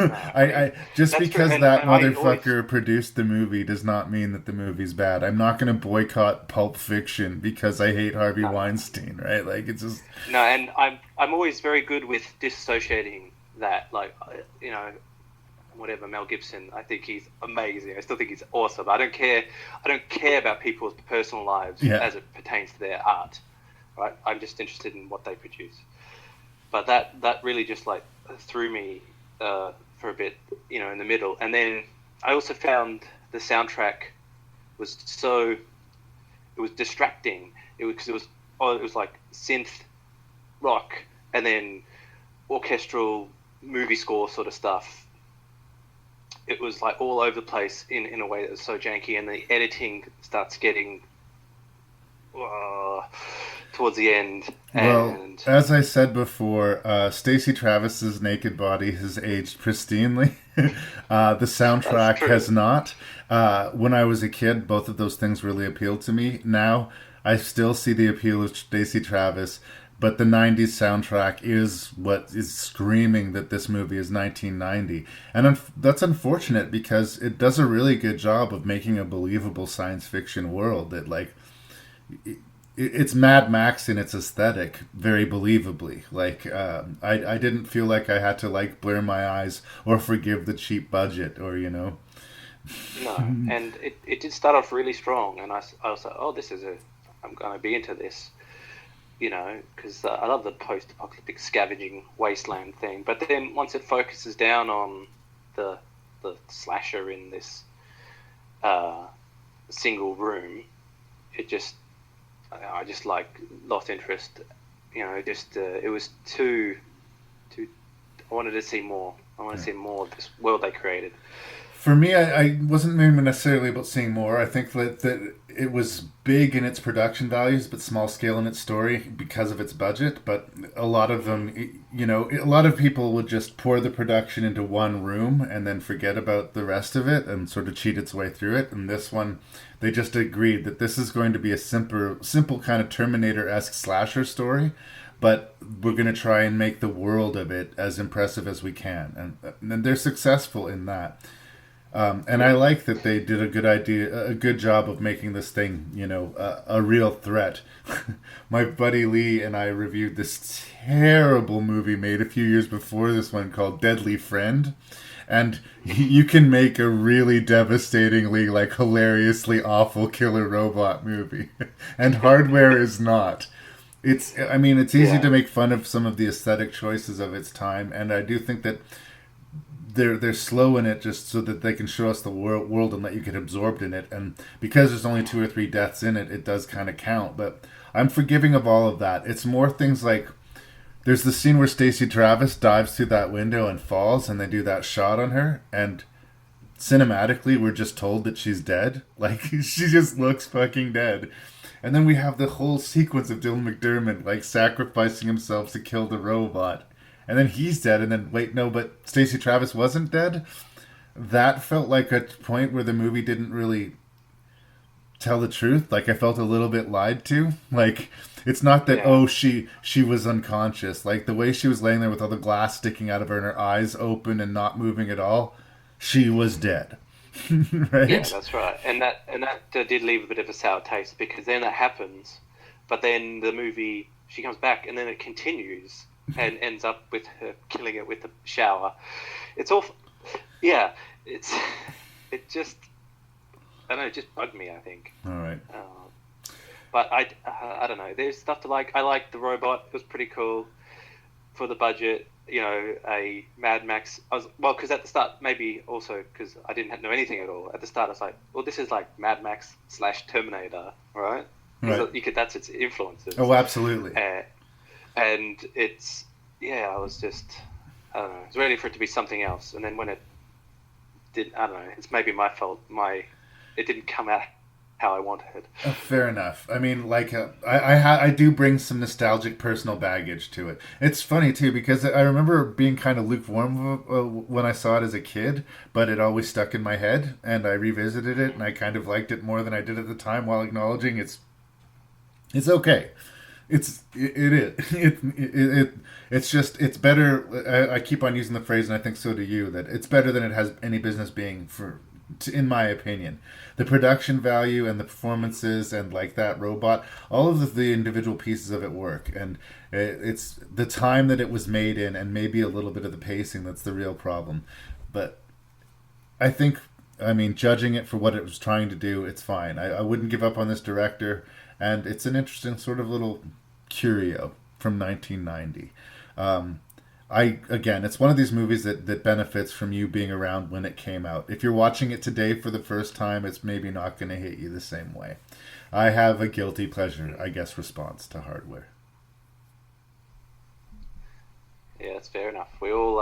I just because that motherfucker produced the movie does not mean that the movie's bad. I'm not going to boycott Pulp Fiction because I hate Harvey Weinstein, right? It's just... No, and I'm always very good with disassociating that, whatever, Mel Gibson, I think he's amazing. I still think he's awesome. I don't care about people's personal lives as it pertains to their art. right? I'm just interested in what they produce. But that really just like threw me for a bit, you know, in the middle. And then I also found the soundtrack was distracting. It was like synth rock and then orchestral movie score sort of stuff. It was like all over the place in a way that was so janky, and the editing starts getting towards the end. And well, as I said before, Stacey Travis's naked body has aged pristinely. The soundtrack has not. When I was a kid, both of those things really appealed to me. Now, I still see the appeal of Stacey Travis, but the 90s soundtrack is what is screaming that this movie is 1990. And that's unfortunate because it does a really good job of making a believable science fiction world that, like, it's Mad Max in its aesthetic very believably. Like, I didn't feel like I had to, like, blur my eyes or forgive the cheap budget or, you know. No, and it did start off really strong, and I was like, oh, I'm going to be into this, you know, because I love the post-apocalyptic scavenging wasteland thing. But then once it focuses down on the slasher in this single room, I just like lost interest. You know, it was too. I wanted to see more. I wanted to see more of this world they created. For me, I wasn't maybe necessarily about seeing more. I think that it was big in its production values, but small scale in its story because of its budget. But a lot of them, you know, a lot of people would just pour the production into one room and then forget about the rest of it and sort of cheat its way through it. And this one, they just agreed that this is going to be a simple kind of Terminator-esque slasher story, but we're going to try and make the world of it as impressive as we can. And they're successful in that. And I like that they did a good job of making this thing, you know, a real threat. My buddy Lee and I reviewed this terrible movie made a few years before this one called Deadly Friend. And you can make a really devastatingly, like, hilariously awful killer robot movie. And Hardware is not. It's easy to make fun of some of the aesthetic choices of its time. And I do think that they're slow in it just so that they can show us the world and let you get absorbed in it. And because there's only 2 or 3 deaths in it, it does kind of count. But I'm forgiving of all of that. It's more things like there's the scene where Stacey Travis dives through that window and falls, and they do that shot on her, and cinematically we're just told that she's dead. Like, she just looks fucking dead. And then we have the whole sequence of Dylan McDermott, like, sacrificing himself to kill the robot. And then he's dead, and then, wait, no, but Stacey Travis wasn't dead? That felt like a point where the movie didn't really tell the truth. Like, I felt a little bit lied to. Like, it's not that, she was unconscious. Like, the way she was laying there with all the glass sticking out of her and her eyes open and not moving at all, she was dead. Right? Yeah, that's right. And that did leave a bit of a sour taste, because then that happens, but then the movie, she comes back, and then it continues. And ends up with her killing it with the shower. It's awful. Yeah, it just, I don't know, it just bugged me, I think. All right. But I don't know. There's stuff to like. I like the robot. It was pretty cool for the budget. You know, a Mad Max. Because at the start, maybe also because I didn't know anything at all. At the start, I was like, well, this is like Mad Max / Terminator, right? Right. That's its influences. Oh, absolutely. And it's, I was just, I don't know, I was ready for it to be something else. And then when it did, I don't know, it's maybe my fault. It didn't come out how I wanted. Fair enough. I mean, like, I do bring some nostalgic personal baggage to it. It's funny, too, because I remember being kind of lukewarm when I saw it as a kid, but it always stuck in my head, and I revisited it, and I kind of liked it more than I did at the time, while acknowledging it's okay. It's just, it's better. I keep on using the phrase, and I think so do you, that it's better than it has any business being, in my opinion. The production value and the performances and, like, that robot, all of the individual pieces of it work, and it's the time that it was made in, and maybe a little bit of the pacing that's the real problem. But I think, judging it for what it was trying to do, it's fine. I wouldn't give up on this director, and it's an interesting sort of little curio from 1990. It's one of these movies that benefits from you being around when it came out. If you're watching it today for the first time, it's maybe not going to hit you the same way. I have a guilty pleasure, I guess, response to Hardware. Yeah, that's fair enough. We all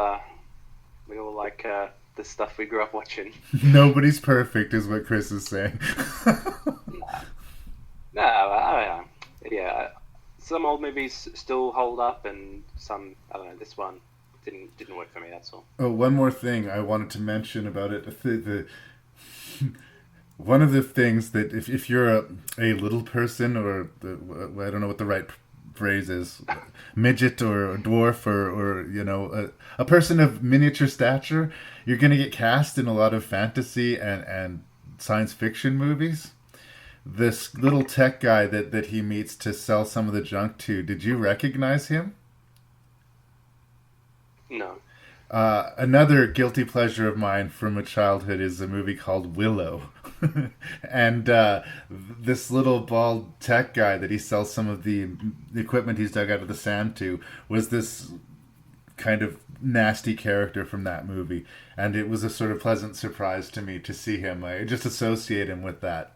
like the stuff we grew up watching. Nobody's perfect, is what Chris is saying. Yeah. Some old movies still hold up, and some, I don't know, this one didn't work for me, that's all. Oh, one more thing I wanted to mention about it. One of the things that if you're a little person, or I don't know what the right phrase is, midget or a dwarf or a person of miniature stature, you're going to get cast in a lot of fantasy and science fiction movies. This little tech guy that he meets to sell some of the junk to, did you recognize him? No. Another guilty pleasure of mine from a childhood is a movie called Willow. And this little bald tech guy that he sells some of the equipment he's dug out of the sand to was this kind of nasty character from that movie. And it was a sort of pleasant surprise to me to see him. I just associate him with that.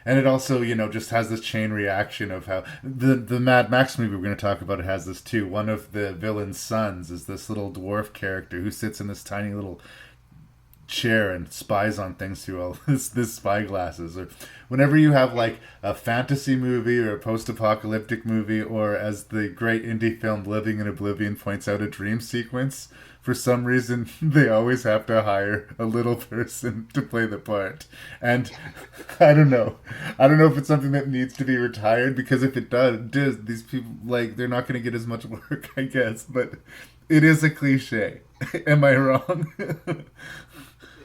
And it also, just has this chain reaction of how the Mad Max movie we're going to talk about, it has this too. One of the villain's sons is this little dwarf character who sits in this tiny little chair and spies on things through all this spy glasses. Or whenever you have like a fantasy movie or a post-apocalyptic movie, or as the great indie film Living in Oblivion points out, a dream sequence, for some reason they always have to hire a little person to play the part. And I don't know if it's something that needs to be retired, because if it does, these people, like, they're not going to get as much work, I guess. But it is a cliche. Am I wrong?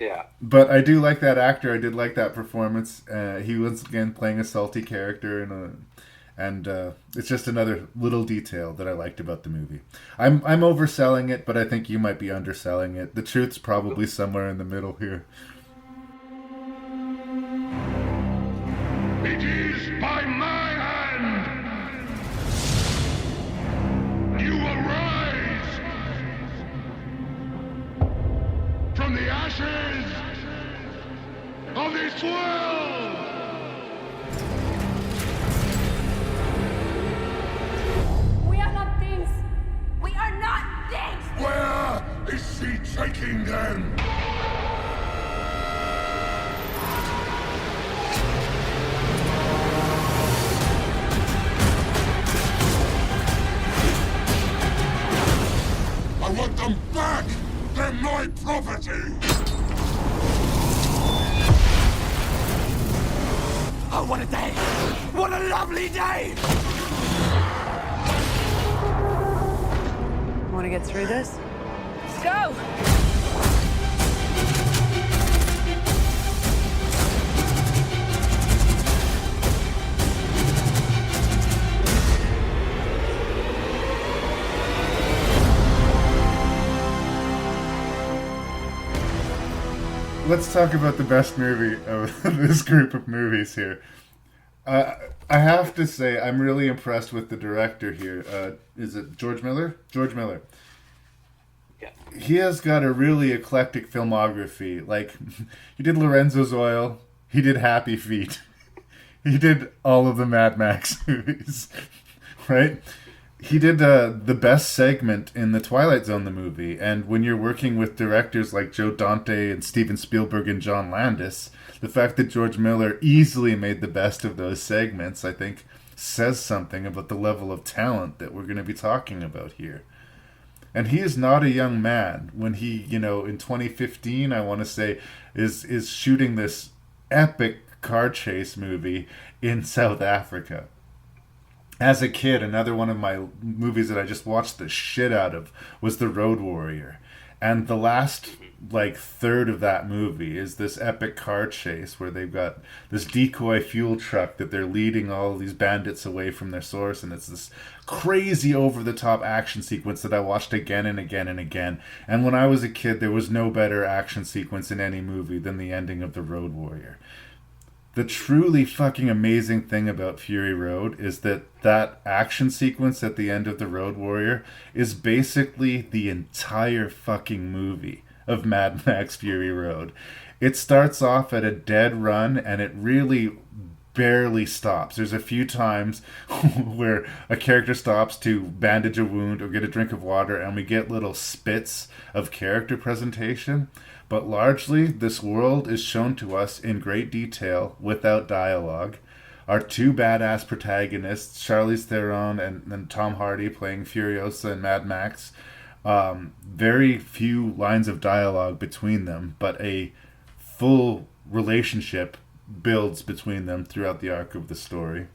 Yeah. But I do like that actor. I did like that performance. He was, again, playing a salty character, and it's just another little detail that I liked about the movie. I'm overselling it, but I think you might be underselling it. The truth's probably somewhere in the middle here. It is by my hand you arise from the ashes of this world. We are not things. We are not things. Where is she taking them? I want them back! They're my property! Oh, what a day! What a lovely day! Want to get through this? Let's go! Let's talk about the best movie of this group of movies here. I have to say, I'm really impressed with the director here. Is it George Miller? George Miller. Yeah. He has got a really eclectic filmography. Like, he did Lorenzo's Oil. He did Happy Feet. He did all of the Mad Max movies. Right? He did the best segment in the Twilight Zone, the movie. And when you're working with directors like Joe Dante and Steven Spielberg and John Landis, the fact that George Miller easily made the best of those segments, I think, says something about the level of talent that we're going to be talking about here. And he is not a young man when he, in 2015, I want to say, is shooting this epic car chase movie in South Africa. As a kid, another one of my movies that I just watched the shit out of was The Road Warrior. And the last, third of that movie is this epic car chase where they've got this decoy fuel truck that they're leading all these bandits away from their source. And it's this crazy over-the-top action sequence that I watched again and again and again. And when I was a kid, there was no better action sequence in any movie than the ending of The Road Warrior. The truly fucking amazing thing about Fury Road is that action sequence at the end of The Road Warrior is basically the entire fucking movie of Mad Max Fury Road. It starts off at a dead run, and it really barely stops. There's a few times where a character stops to bandage a wound or get a drink of water, and we get little spits of character presentation. But largely, this world is shown to us in great detail without dialogue. Our two badass protagonists, Charlize Theron and Tom Hardy playing Furiosa and Mad Max, very few lines of dialogue between them, but a full relationship builds between them throughout the arc of the story.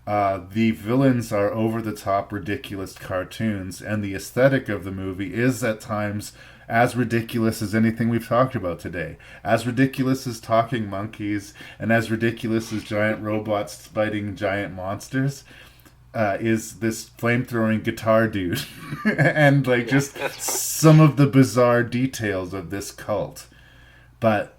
The villains are over-the-top, ridiculous cartoons, and the aesthetic of the movie is at times as ridiculous as anything we've talked about today. As ridiculous as talking monkeys, and as ridiculous as giant robots fighting giant monsters, is this flame-throwing guitar dude. And just some of the bizarre details of this cult. But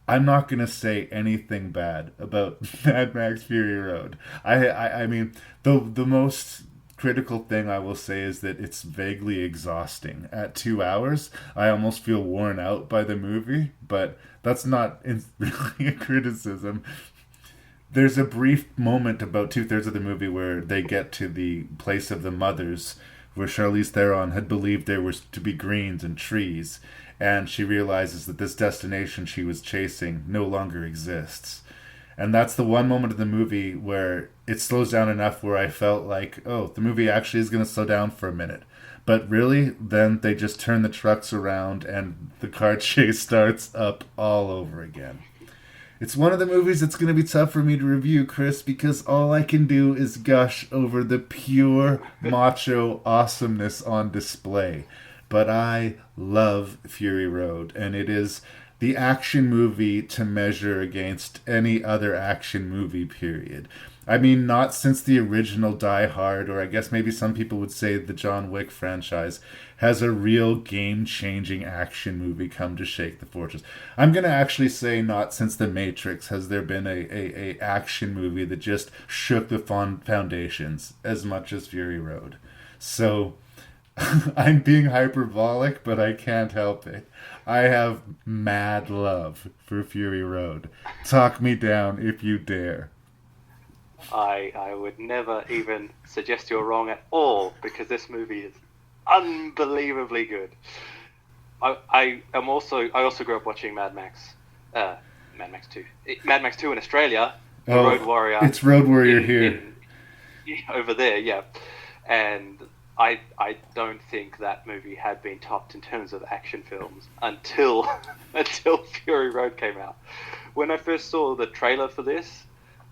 I'm not going to say anything bad about Mad Max Fury Road. I mean, the most critical thing I will say is that it's vaguely exhausting. At 2 hours, I almost feel worn out by the movie, but that's not really a criticism. There's a brief moment about 2/3 of the movie where they get to the place of the mothers, where Charlize Theron had believed there was to be greens and trees, and she realizes that this destination she was chasing no longer exists. And that's the one moment of the movie where it slows down enough where I felt like, oh, the movie actually is going to slow down for a minute. But really, then they just turn the trucks around and the car chase starts up all over again. It's one of the movies that's going to be tough for me to review, Chris, because all I can do is gush over the pure macho awesomeness on display. But I love Fury Road, and it is the action movie to measure against any other action movie, period. I mean, not since the original Die Hard, or I guess maybe some people would say the John Wick franchise, has a real game-changing action movie come to shake the fortress. I'm going to actually say not since The Matrix has there been a action movie that just shook the foundations as much as Fury Road. So I'm being hyperbolic, but I can't help it. I have mad love for Fury Road. Talk me down if you dare. I would never even suggest you're wrong at all, because this movie is unbelievably good. I also grew up watching Mad Max 2. Mad Max 2 in Australia, the Road Warrior. It's Road Warrior here. Over there, yeah. And I don't think that movie had been topped in terms of action films until Fury Road came out. When I first saw the trailer for this,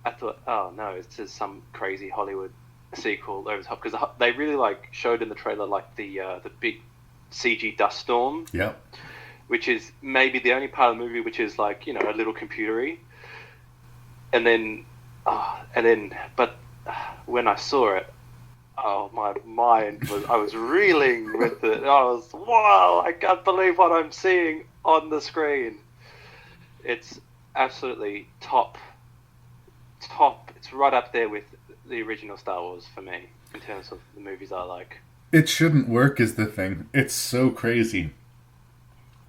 I thought, oh no, it's just some crazy Hollywood sequel over the top, because they really showed in the trailer the big CG dust storm. Yeah. Which is maybe the only part of the movie which is a little computery. But when I saw it, oh, my mind I was reeling with it. I was, wow, I can't believe what I'm seeing on the screen. It's absolutely top. It's right up there with the original Star Wars for me, in terms of the movies I like. It shouldn't work is the thing. It's so crazy.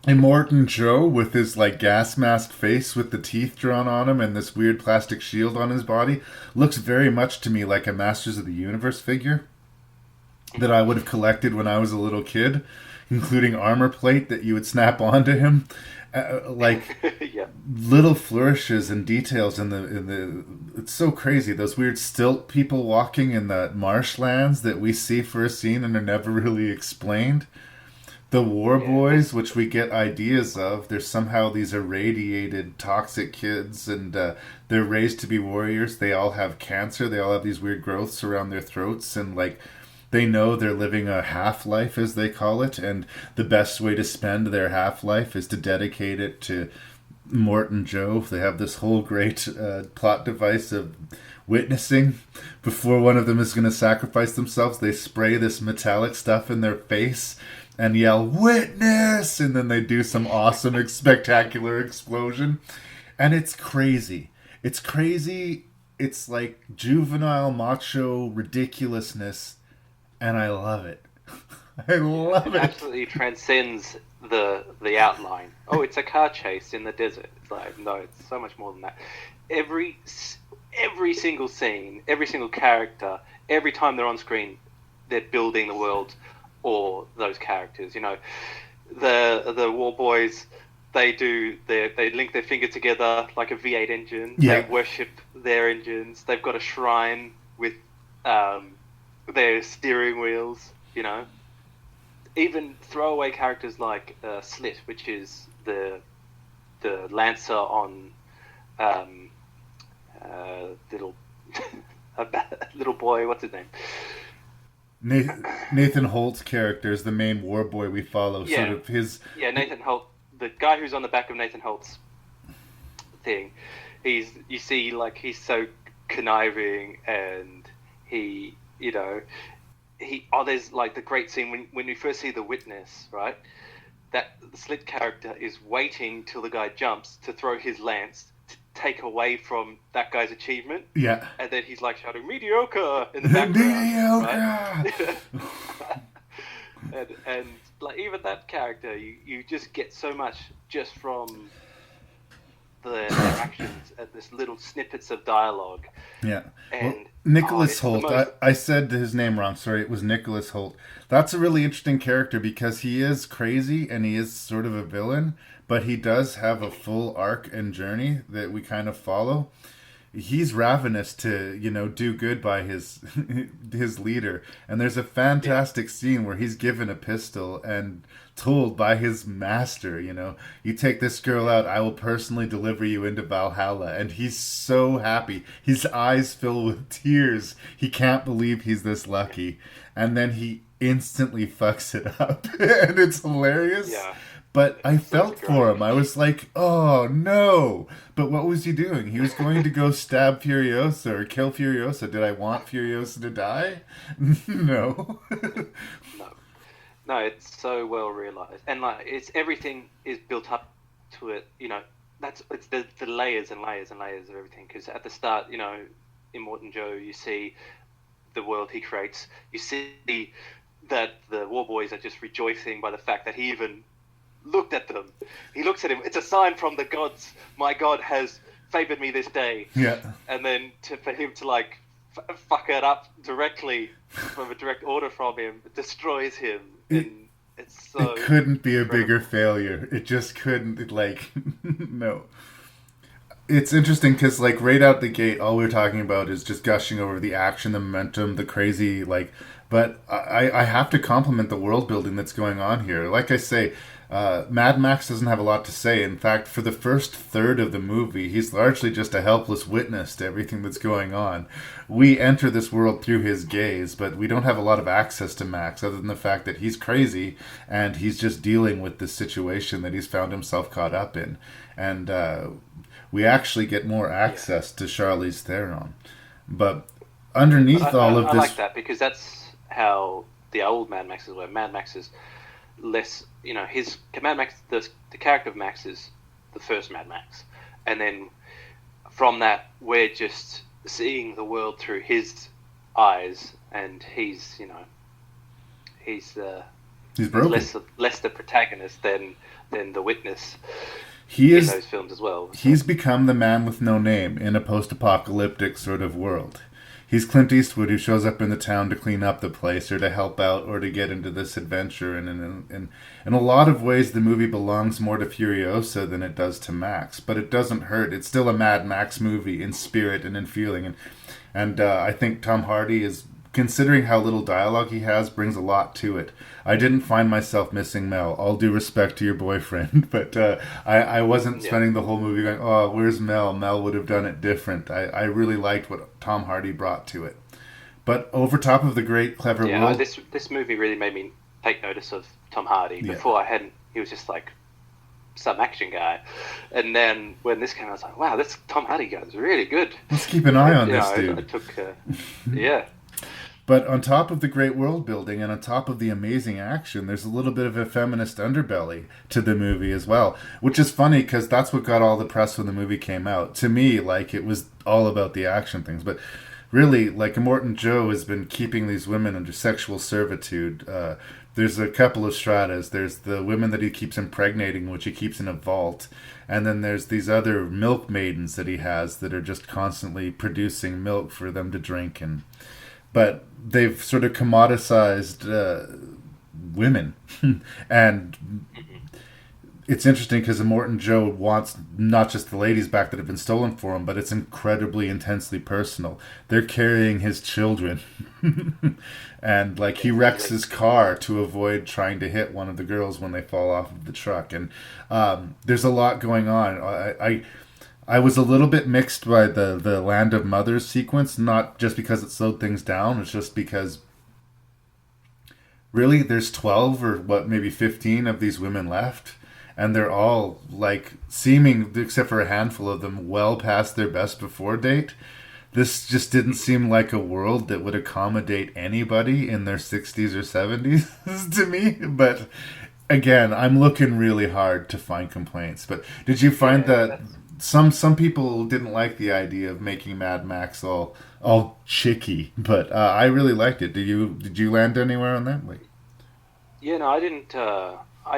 Immortan Joe with his gas mask face with the teeth drawn on him and this weird plastic shield on his body looks very much to me like a Masters of the Universe figure that I would have collected when I was a little kid, including armor plate that you would snap onto him. Yeah. Little flourishes and details in the it's so crazy. Those weird stilt people walking in the marshlands that we see for a scene and are never really explained. The war boys, which we get ideas of, there's somehow these irradiated toxic kids, and they're raised to be warriors. They all have cancer. They all have these weird growths around their throats, and they know they're living a half-life, as they call it, and the best way to spend their half-life is to dedicate it to Immortan Joe. They have this whole great plot device of witnessing. Before one of them is going to sacrifice themselves, they spray this metallic stuff in their face and yell, "Witness!" And then they do some awesome, spectacular explosion. And it's crazy. it's crazy. It's like juvenile, macho ridiculousness, and I love it. I love it. Absolutely transcends the outline. Oh, it's a car chase in the desert. It's like, no, it's so much more than that. Every single scene, every single character, every time they're on screen, they're building the world or those characters. You know, the war boys, they link their finger together like a V8 engine. Yeah. They worship their engines. They've got a shrine with their steering wheels. You know, even throwaway characters like Slit, which is the lancer on little boy. What's his name? Nathan Holt's character is the main war boy we follow. Yeah. Sort of his. Yeah, Nathan Holt, the guy who's on the back of Nathan Holt's thing. He's so conniving, and there's like the great scene when you first see the witness, right? That the Slit character is waiting till the guy jumps to throw his lance to take away from that guy's achievement. Yeah. And then he's like shouting mediocre in the background. Mediocre. Right? and like even that character, you just get so much just from the actions and this little snippets of dialogue. Yeah. And well, Nicholas Holt. I said his name wrong. Sorry, it was Nicholas Holt. That's a really interesting character because he is crazy and he is sort of a villain, but he does have a full arc and journey that we kind of follow. He's ravenous to, do good by his leader. And there's a fantastic scene where he's given a pistol and told by his master, you take this girl out, I will personally deliver you into Valhalla. And he's so happy. His eyes fill with tears. He can't believe he's this lucky. And then he instantly fucks it up. And it's hilarious. Yeah. But I felt for him. I was like, oh, no. But what was he doing? He was going to go stab Furiosa or kill Furiosa. Did I want Furiosa to die? No. No, it's so well realized. And like everything is built up to it, it's the layers and layers and layers of everything. Because at the start, in Morton Joe, you see the world he creates. You see that the war boys are just rejoicing by the fact that he even looked at them. He looks at him. It's a sign from the gods. My God has favored me this day. Yeah. And then for him to like fuck it up directly from a direct order from him, it destroys him. And it's so. It couldn't be a bigger failure. It just couldn't. No. It's interesting because right out the gate, all we're talking about is just gushing over the action, the momentum, the crazy But I have to compliment the world building that's going on here. Like I say. Mad Max doesn't have a lot to say. In fact, for the first third of the movie, he's largely just a helpless witness to everything that's going on. We enter this world through his gaze, but we don't have a lot of access to Max other than the fact that he's crazy and he's just dealing with this situation that he's found himself caught up in. And we actually get more access to Charlize Theron. But underneath all of this... I like that because that's how the old Mad Maxes were. Mad Max is less, his Mad Max, the character of Max is the first Mad Max, and then from that we're just seeing the world through his eyes, and he's broken. less the protagonist than the witness. He is in those films as well. So. He's become the man with no name in a post-apocalyptic sort of world. He's Clint Eastwood who shows up in the town to clean up the place or to help out or to get into this adventure. And in a lot of ways, the movie belongs more to Furiosa than it does to Max. But it doesn't hurt. It's still a Mad Max movie in spirit and in feeling. And I think Tom Hardy is, considering how little dialogue he has, brings a lot to it. I didn't find myself missing Mel. All due respect to your boyfriend. But I wasn't spending the whole movie going, oh, where's Mel? Mel would have done it different. I really liked what Tom Hardy brought to it. But over top of the great, clever world... This movie really made me take notice of Tom Hardy. Before he was just like some action guy. And then when this came out, I was like, wow, this Tom Hardy guy is really good. Let's keep an eye on this dude. I took, yeah. But on top of the great world building and on top of the amazing action, there's a little bit of a feminist underbelly to the movie as well, which is funny because that's what got all the press when the movie came out. To me, like, it was all about the action things, but really, like, Immortan Joe has been keeping these women under sexual servitude. There's a couple of stratas. There's the women that he keeps impregnating, which he keeps in a vault. And then there's these other milk maidens that he has that are just constantly producing milk for them to drink. But they've sort of commoditized women. And it's interesting because Immortan Joe wants not just the ladies back that have been stolen for him, but it's incredibly intensely personal. They're carrying his children. And like he wrecks his car to avoid trying to hit one of the girls when they fall off of the truck. And there's a lot going on. I was a little bit mixed by the Land of Mothers sequence, not just because it slowed things down. It's just because really there's 12 or maybe 15 of these women left. And they're all, like, seeming, except for a handful of them, well past their best before date. This just didn't seem like a world that would accommodate anybody in their 60s or 70s to me. But, again, I'm looking really hard to find complaints. But did you find that some people didn't like the idea of making Mad Max all chicky? But I really liked it. Did you land anywhere on that? Like, yeah, no, I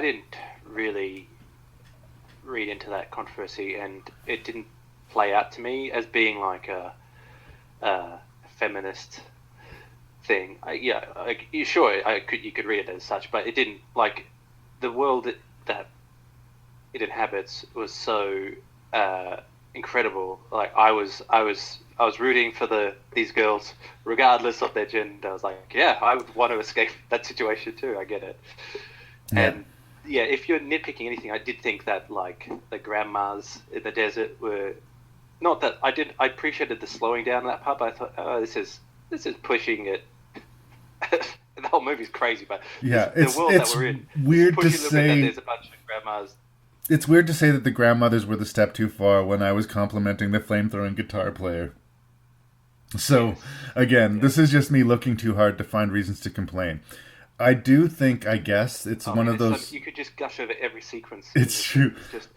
didn't really read into that controversy, and it didn't play out to me as being like a feminist thing. You could read it as such, but it didn't. Like, the world that it inhabits was so incredible. Like, I was rooting for these girls regardless of their gender. I was like, yeah, I would want to escape that situation too. I get it. Yeah. And yeah, if you're nitpicking anything, I did think that, like, the grandmas in the desert were not that I appreciated the slowing down that part, but I thought, oh, this is pushing it. The whole movie's crazy, but yeah, the world that we're in, weird to say that there's a bunch of grandmas. It's weird to say that the grandmothers were the step too far when I was complimenting the flamethrowing guitar player. So, again, This is just me looking too hard to find reasons to complain. I do think, I guess, it's one of those... So you could just gush over every sequence. It's true. Just,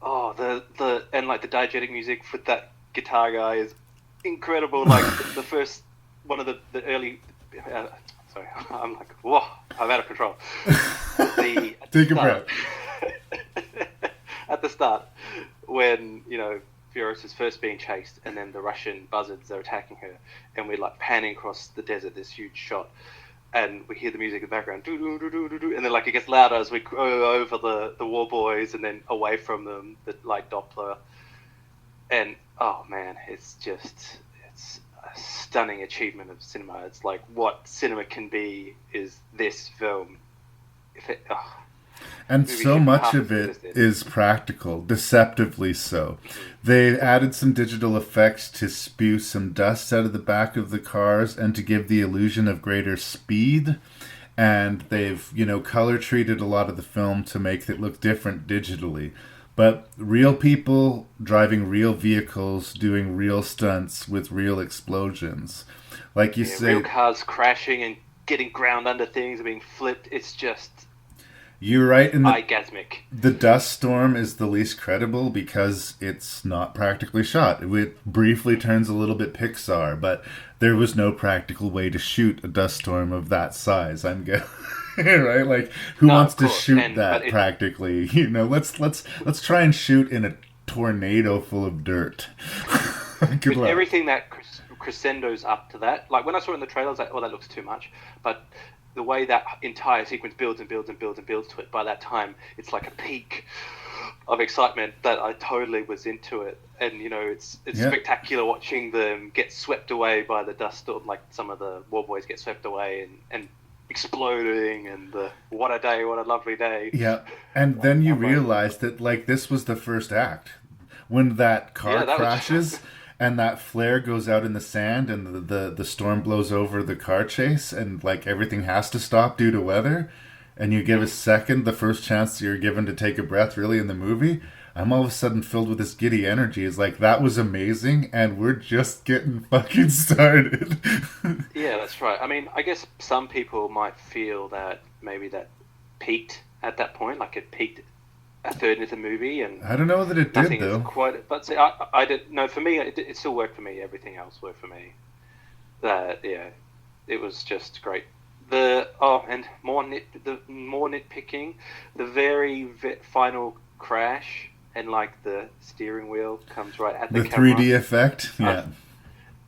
and like the diegetic music with that guitar guy is incredible. Like the first one of the early... sorry, I'm like, whoa, I'm out of control. Take a breath. At the start, when, Fioris is first being chased, and then the Russian buzzards are attacking her, and we're like panning across the desert, this huge shot. And we hear the music in the background, and then like it gets louder as we go over the war boys and then away from them, the like Doppler. And oh man, it's a stunning achievement of cinema. It's like what cinema can be is this film. And so much of it is practical, deceptively so. They added some digital effects to spew some dust out of the back of the cars and to give the illusion of greater speed. And they've, color treated a lot of the film to make it look different digitally. But real people driving real vehicles, doing real stunts with real explosions. Like you say... real cars crashing and getting ground under things and being flipped. It's just... You're right. Orgasmic. The dust storm is the least credible because it's not practically shot. It briefly turns a little bit Pixar, but there was no practical way to shoot a dust storm of that size. I'm guessing, right? Like, who wants to shoot that practically? Let's try and shoot in a tornado full of dirt. Good luck. Everything that crescendos up to that. Like, when I saw it in the trailer, I was like, oh, that looks too much. But the way that entire sequence builds and builds and builds and builds to it, by that time, it's like a peak of excitement that I totally was into it. And, it's spectacular watching them get swept away by the dust storm, like some of the war boys get swept away and exploding, and what a day, what a lovely day. Yeah, and then you realize that, like, this was the first act. When that car crashes... and that flare goes out in the sand, and the storm blows over the car chase, and like everything has to stop due to weather, and you give the first chance you're given to take a breath really in the movie. I'm all of a sudden filled with this giddy energy. It's like, that was amazing, and we're just getting fucking started. Yeah, that's right. I mean, I guess some people might feel that maybe that peaked at that point, like it peaked a third into the movie, and I don't know that it did, nothing is though. quite. But see, I did. No, for me, it still worked for me. Everything else worked for me. Yeah, it was just great. And more nitpicking, the very final crash, and like the steering wheel comes right at the camera. 3D effect, yeah.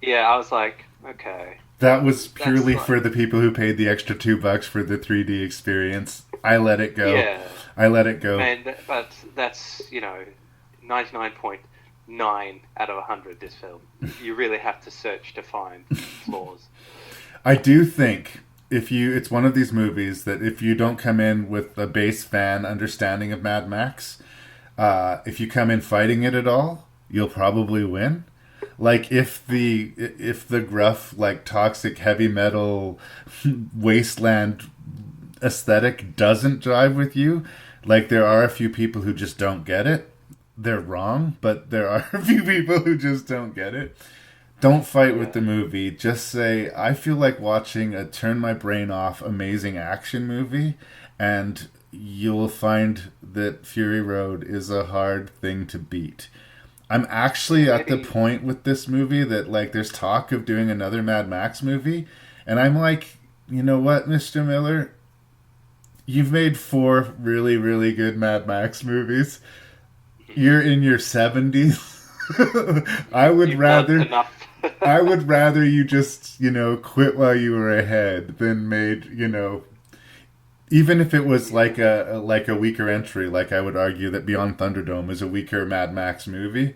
Yeah, I was like, okay. That was purely for the people who paid the extra $2 for the 3D experience. I let it go. Yeah. I let it go. But that's 99.9 out of 100. This film, you really have to search to find flaws. I do think it's one of these movies that if you don't come in with a base fan understanding of Mad Max, if you come in fighting it at all, you'll probably win. Like if the gruff, like, toxic heavy metal wasteland aesthetic doesn't jive with you, like, there are a few people who just don't get it. They're wrong, but there are a few people who just don't get it. Don't fight with the movie. Just say, I feel like watching a turn my brain off amazing action movie, and you'll find that Fury Road is a hard thing to beat. I'm actually at the point with this movie that, like, there's talk of doing another Mad Max movie, and I'm like, you know what, Mr. Miller? You've made 4 really, really good Mad Max movies. You're in your 70s. I would rather you just, quit while you were ahead than made, even if it was like a weaker entry, like I would argue that Beyond Thunderdome is a weaker Mad Max movie.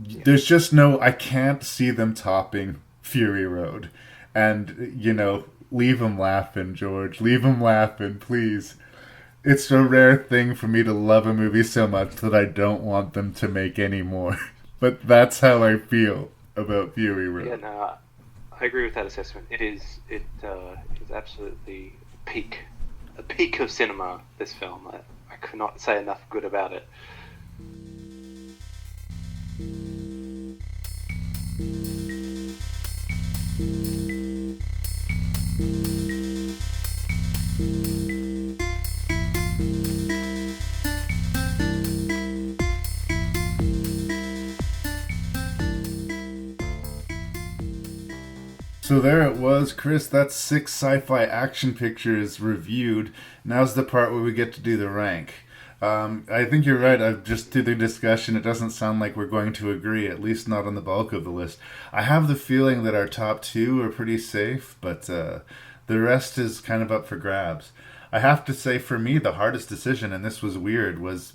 Yeah. There's just I can't see them topping Fury Road. And, leave them laughing, George. Leave them laughing, please. It's a rare thing for me to love a movie so much that I don't want them to make any more. But that's how I feel about Fury Road. Yeah, no, I agree with that assessment. It is absolutely a peak of cinema, this film. I could not say enough good about it. So there it was, Chris. That's 6 sci-fi action pictures reviewed. Now's the part where we get to do the rank. I think you're right. Just through the discussion, it doesn't sound like we're going to agree, at least not on the bulk of the list. I have the feeling that our top 2 are pretty safe, but the rest is kind of up for grabs. I have to say, for me, the hardest decision, and this was weird, was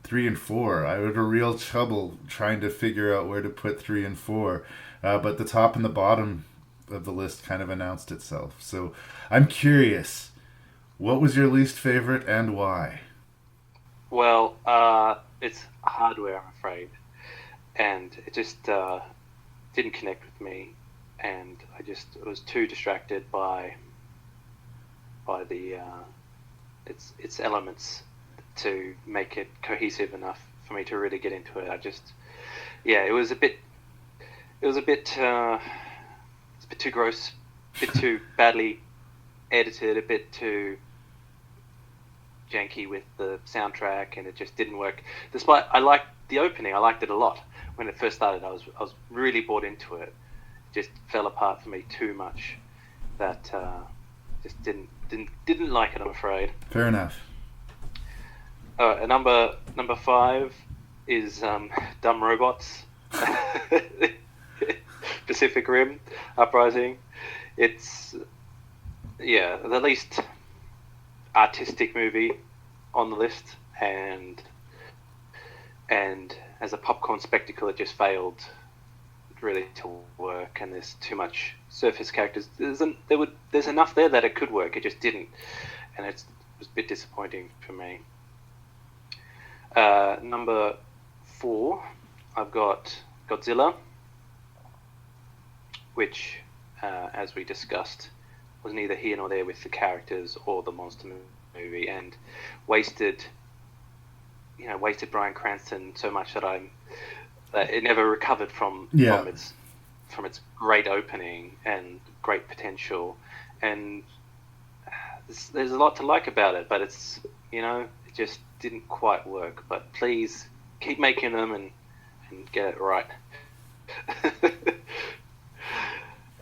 3 and 4. I had a real trouble trying to figure out where to put 3 and 4, but the top and the bottom of the list kind of announced itself. So I'm curious, what was your least favorite and why? Well, it's Hardware, I'm afraid, and it just didn't connect with me, and I was too distracted by the its elements to make it cohesive enough for me to really get into it. It was a bit too gross, a bit too badly edited, a bit too janky with the soundtrack, and it just didn't work. Despite I liked the opening, I liked it a lot. When it first started, I was really bought into it. It just fell apart for me too much. That just didn't like it, I'm afraid. Fair enough. Number 5 is Dumb Robots. Pacific Rim, Uprising. It's the least artistic movie on the list, and as a popcorn spectacle, it just failed really to work. And there's too much surface characters. There's enough there that it could work. It just didn't, and it was a bit disappointing for me. Number 4, I've got Godzilla, which, as we discussed, was neither here nor there with the characters or the monster movie, and wasted wasted Bryan Cranston so much that it never recovered from its great opening and great potential, and there's a lot to like about it, but it's it just didn't quite work. But please keep making them and get it right.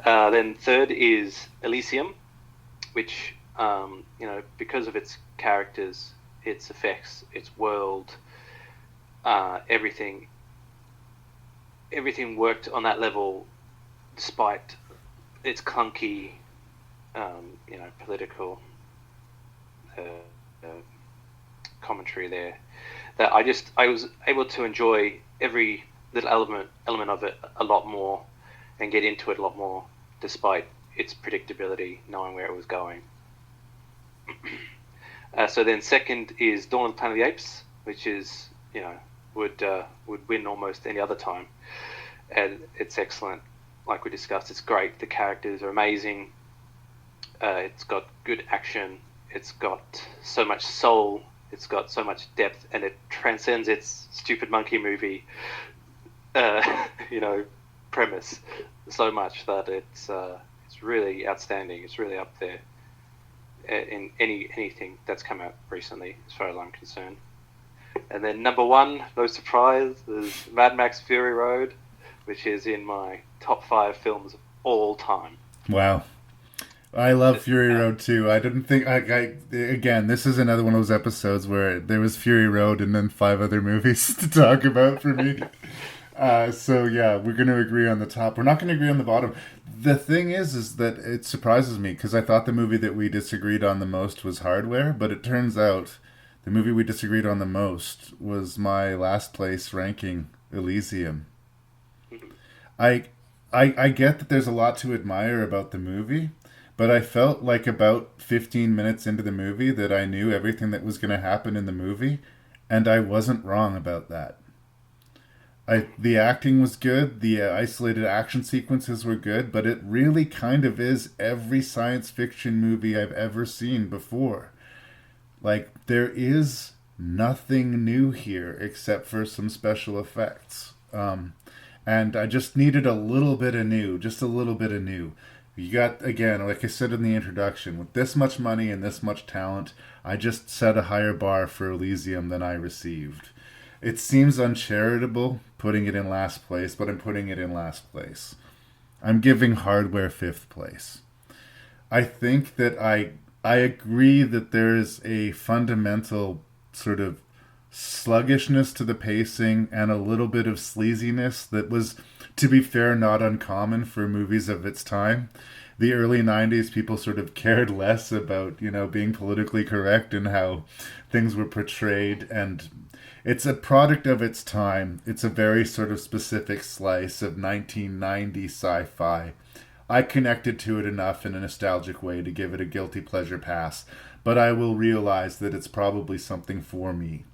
Then third is Elysium, which because of its characters, its effects, its world, everything worked on that level, despite its clunky, political commentary there. That I was able to enjoy every little element of it a lot more and get into it a lot more, despite its predictability, knowing where it was going. So then second is Dawn of the Planet of the Apes, which is would win almost any other time, and it's excellent. Like we discussed, it's great. The characters are amazing. It's got good action. It's got so much soul. It's got so much depth, and it transcends its stupid monkey movie, premise so much that it's really outstanding. It's really up there in anything that's come out recently, as far as I'm concerned. And then number one, no surprise, is Mad Max Fury Road, which is in my top 5 films of all time. Wow. I love Fury Road too. I didn't think again, this is another one of those episodes where there was Fury Road and then 5 other movies to talk about for me. So yeah, we're going to agree on the top. We're not going to agree on the bottom. The thing is that it surprises me, because I thought the movie that we disagreed on the most was Hardware, but it turns out the movie we disagreed on the most was my last place ranking, Elysium. I get that there's a lot to admire about the movie, but I felt like about 15 minutes into the movie that I knew everything that was going to happen in the movie, and I wasn't wrong about that. The acting was good, the isolated action sequences were good, but it really kind of is every science fiction movie I've ever seen before. Like, there is nothing new here except for some special effects. And I just needed a little bit of new, just a little bit of new. You got, again, like I said in the introduction, with this much money and this much talent, I just set a higher bar for Elysium than I received. It seems uncharitable putting it in last place, but I'm putting it in last place. I'm giving Hardware 5th place. I think that I agree that there is a fundamental sort of sluggishness to the pacing and a little bit of sleaziness that was, to be fair, not uncommon for movies of its time. The early 90s, people sort of cared less about, being politically correct and how things were portrayed, and it's a product of its time. It's a very sort of specific slice of 1990 sci-fi. I connected to it enough in a nostalgic way to give it a guilty pleasure pass, but I will realize that it's probably something for me.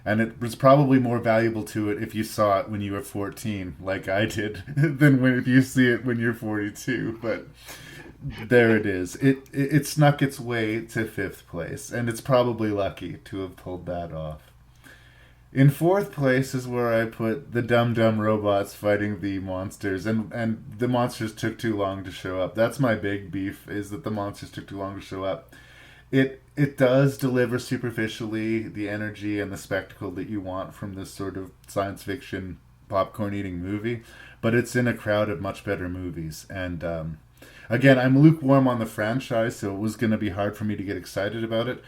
And it was probably more valuable to it if you saw it when you were 14, like I did, than if you see it when you're 42. But there it is. It snuck its way to 5th place, and it's probably lucky to have pulled that off. In 4th place is where I put the dumb robots fighting the monsters, and the monsters took too long to show up. That's my big beef, is that the monsters took too long to show up. It does deliver superficially the energy and the spectacle that you want from this sort of science fiction popcorn-eating movie, but it's in a crowd of much better movies. And again, I'm lukewarm on the franchise, so it was going to be hard for me to get excited about it.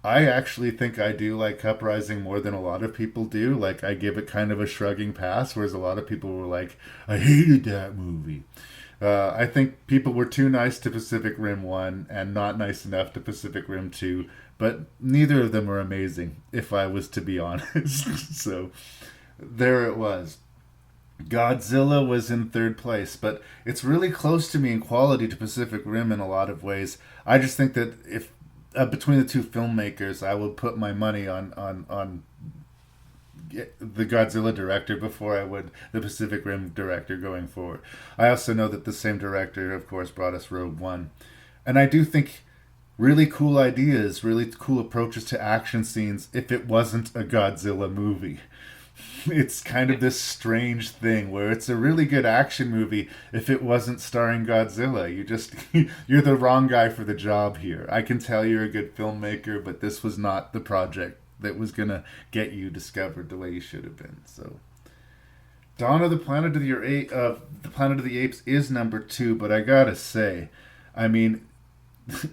I actually think I do like Uprising more than a lot of people do. Like, I give it kind of a shrugging pass, whereas a lot of people were like, I hated that movie. I think people were too nice to Pacific Rim 1 and not nice enough to Pacific Rim 2, but neither of them were amazing, if I was to be honest. So, there it was. Godzilla was in 3rd place, but it's really close to me in quality to Pacific Rim in a lot of ways. I just think that if between the two filmmakers, I would put my money on the Godzilla director before I would the Pacific Rim director going forward. I also know that the same director, of course, brought us Rogue One. And I do think really cool ideas, really cool approaches to action scenes if it wasn't a Godzilla movie. It's kind of this strange thing where it's a really good action movie if it wasn't starring Godzilla. You're the wrong guy for the job here. I can tell you're a good filmmaker, but this was not the project that was going to get you discovered the way you should have been. So Dawn of the Planet of the Apes is number 2, but I gotta say, I mean,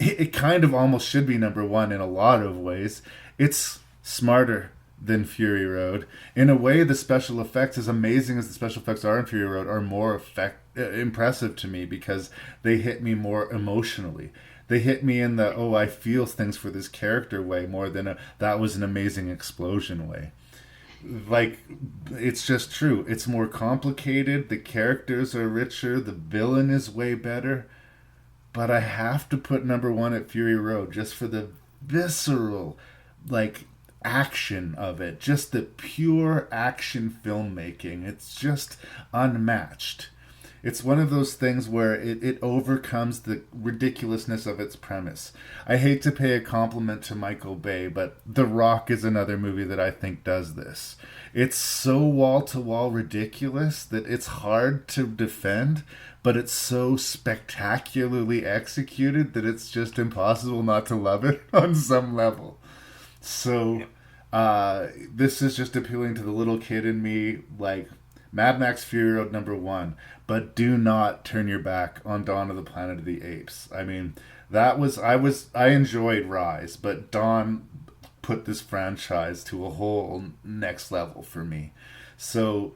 it kind of almost should be number 1 in a lot of ways. It's smarter than Fury Road. In a way, the special effects, as amazing as the special effects are in Fury Road, are more impressive to me because they hit me more emotionally. They hit me in the, I feel things for this character way more than that was an amazing explosion way. Like, it's just true. It's more complicated. The characters are richer. The villain is way better. But I have to put number 1 at Fury Road just for the visceral, action of it. Just the pure action filmmaking. It's just unmatched. It's one of those things where it overcomes the ridiculousness of its premise. I hate to pay a compliment to Michael Bay, but The Rock is another movie that I think does this. It's so wall-to-wall ridiculous that it's hard to defend, but it's so spectacularly executed that it's just impossible not to love it on some level. So this is just appealing to the little kid in me, Mad Max Fury Road number 1, but do not turn your back on Dawn of the Planet of the Apes. I mean, I enjoyed Rise, but Dawn put this franchise to a whole next level for me. So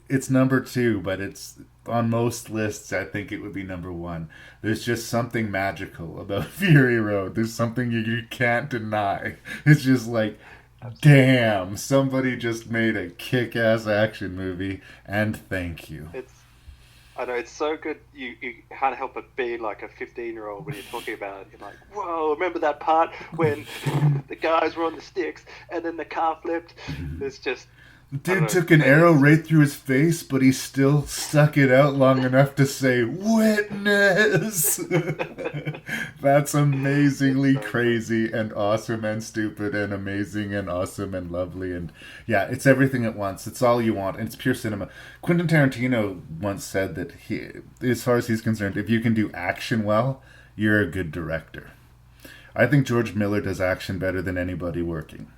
it's number 2, but it's on most lists, I think it would be number 1. There's just something magical about Fury Road. There's something you can't deny. It's just damn, somebody just made a kick-ass action movie, and thank you. I know, it's so good, you can't help but be like a 15-year-old when you're talking about it. You're like, whoa, remember that part when the guys were on the sticks and then the car flipped? It's just... Dude took an arrow right through his face, but he still stuck it out long enough to say, "Witness!" That's amazingly crazy and awesome and stupid and amazing and awesome and lovely. And yeah, it's everything at once. It's all you want. And it's pure cinema. Quentin Tarantino once said that as far as he's concerned, if you can do action well, you're a good director. I think George Miller does action better than anybody working.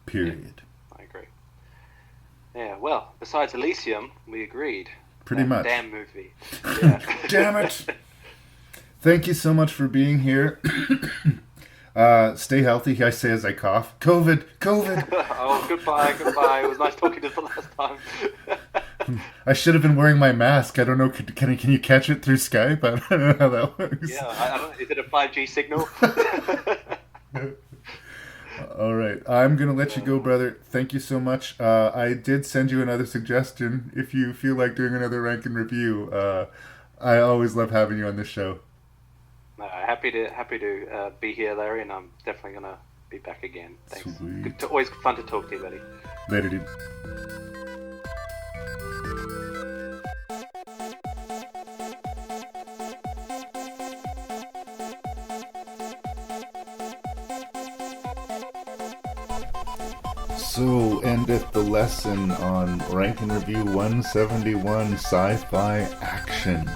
Period. Yeah, well, besides Elysium, we agreed. Pretty much. Damn movie. Yeah. Damn it! Thank you so much for being here. Stay healthy, I say as I cough. COVID! Oh, goodbye. It was nice talking to you the last time. I should have been wearing my mask. I don't know, can you catch it through Skype? I don't know how that works. Yeah, I don't know. Is it a 5G signal? All right, I'm going to let you go, brother. Thank you so much. I did send you another suggestion if you feel like doing another rank and review. I always love having you on this show. Happy to be here, Larry, and I'm definitely going to be back again. Thanks. Sweet. Always fun to talk to you, buddy. Later, dude. So endeth the lesson on Rank and Review 171 Sci-Fi Action.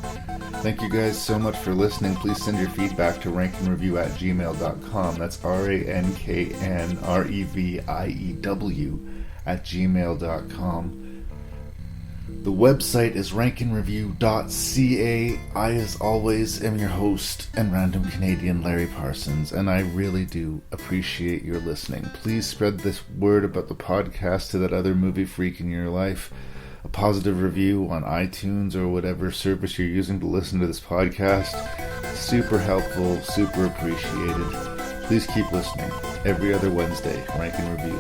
Thank you guys so much for listening. Please send your feedback to ranknreview@gmail.com. That's ranknreview@gmail.com. The website is ranknreview.ca. I, as always, am your host and random Canadian Larry Parsons, and I really do appreciate your listening. Please spread this word about the podcast to that other movie freak in your life. A positive review on iTunes or whatever service you're using to listen to this podcast. Super helpful, super appreciated. Please keep listening. Every other Wednesday, Rank and Review.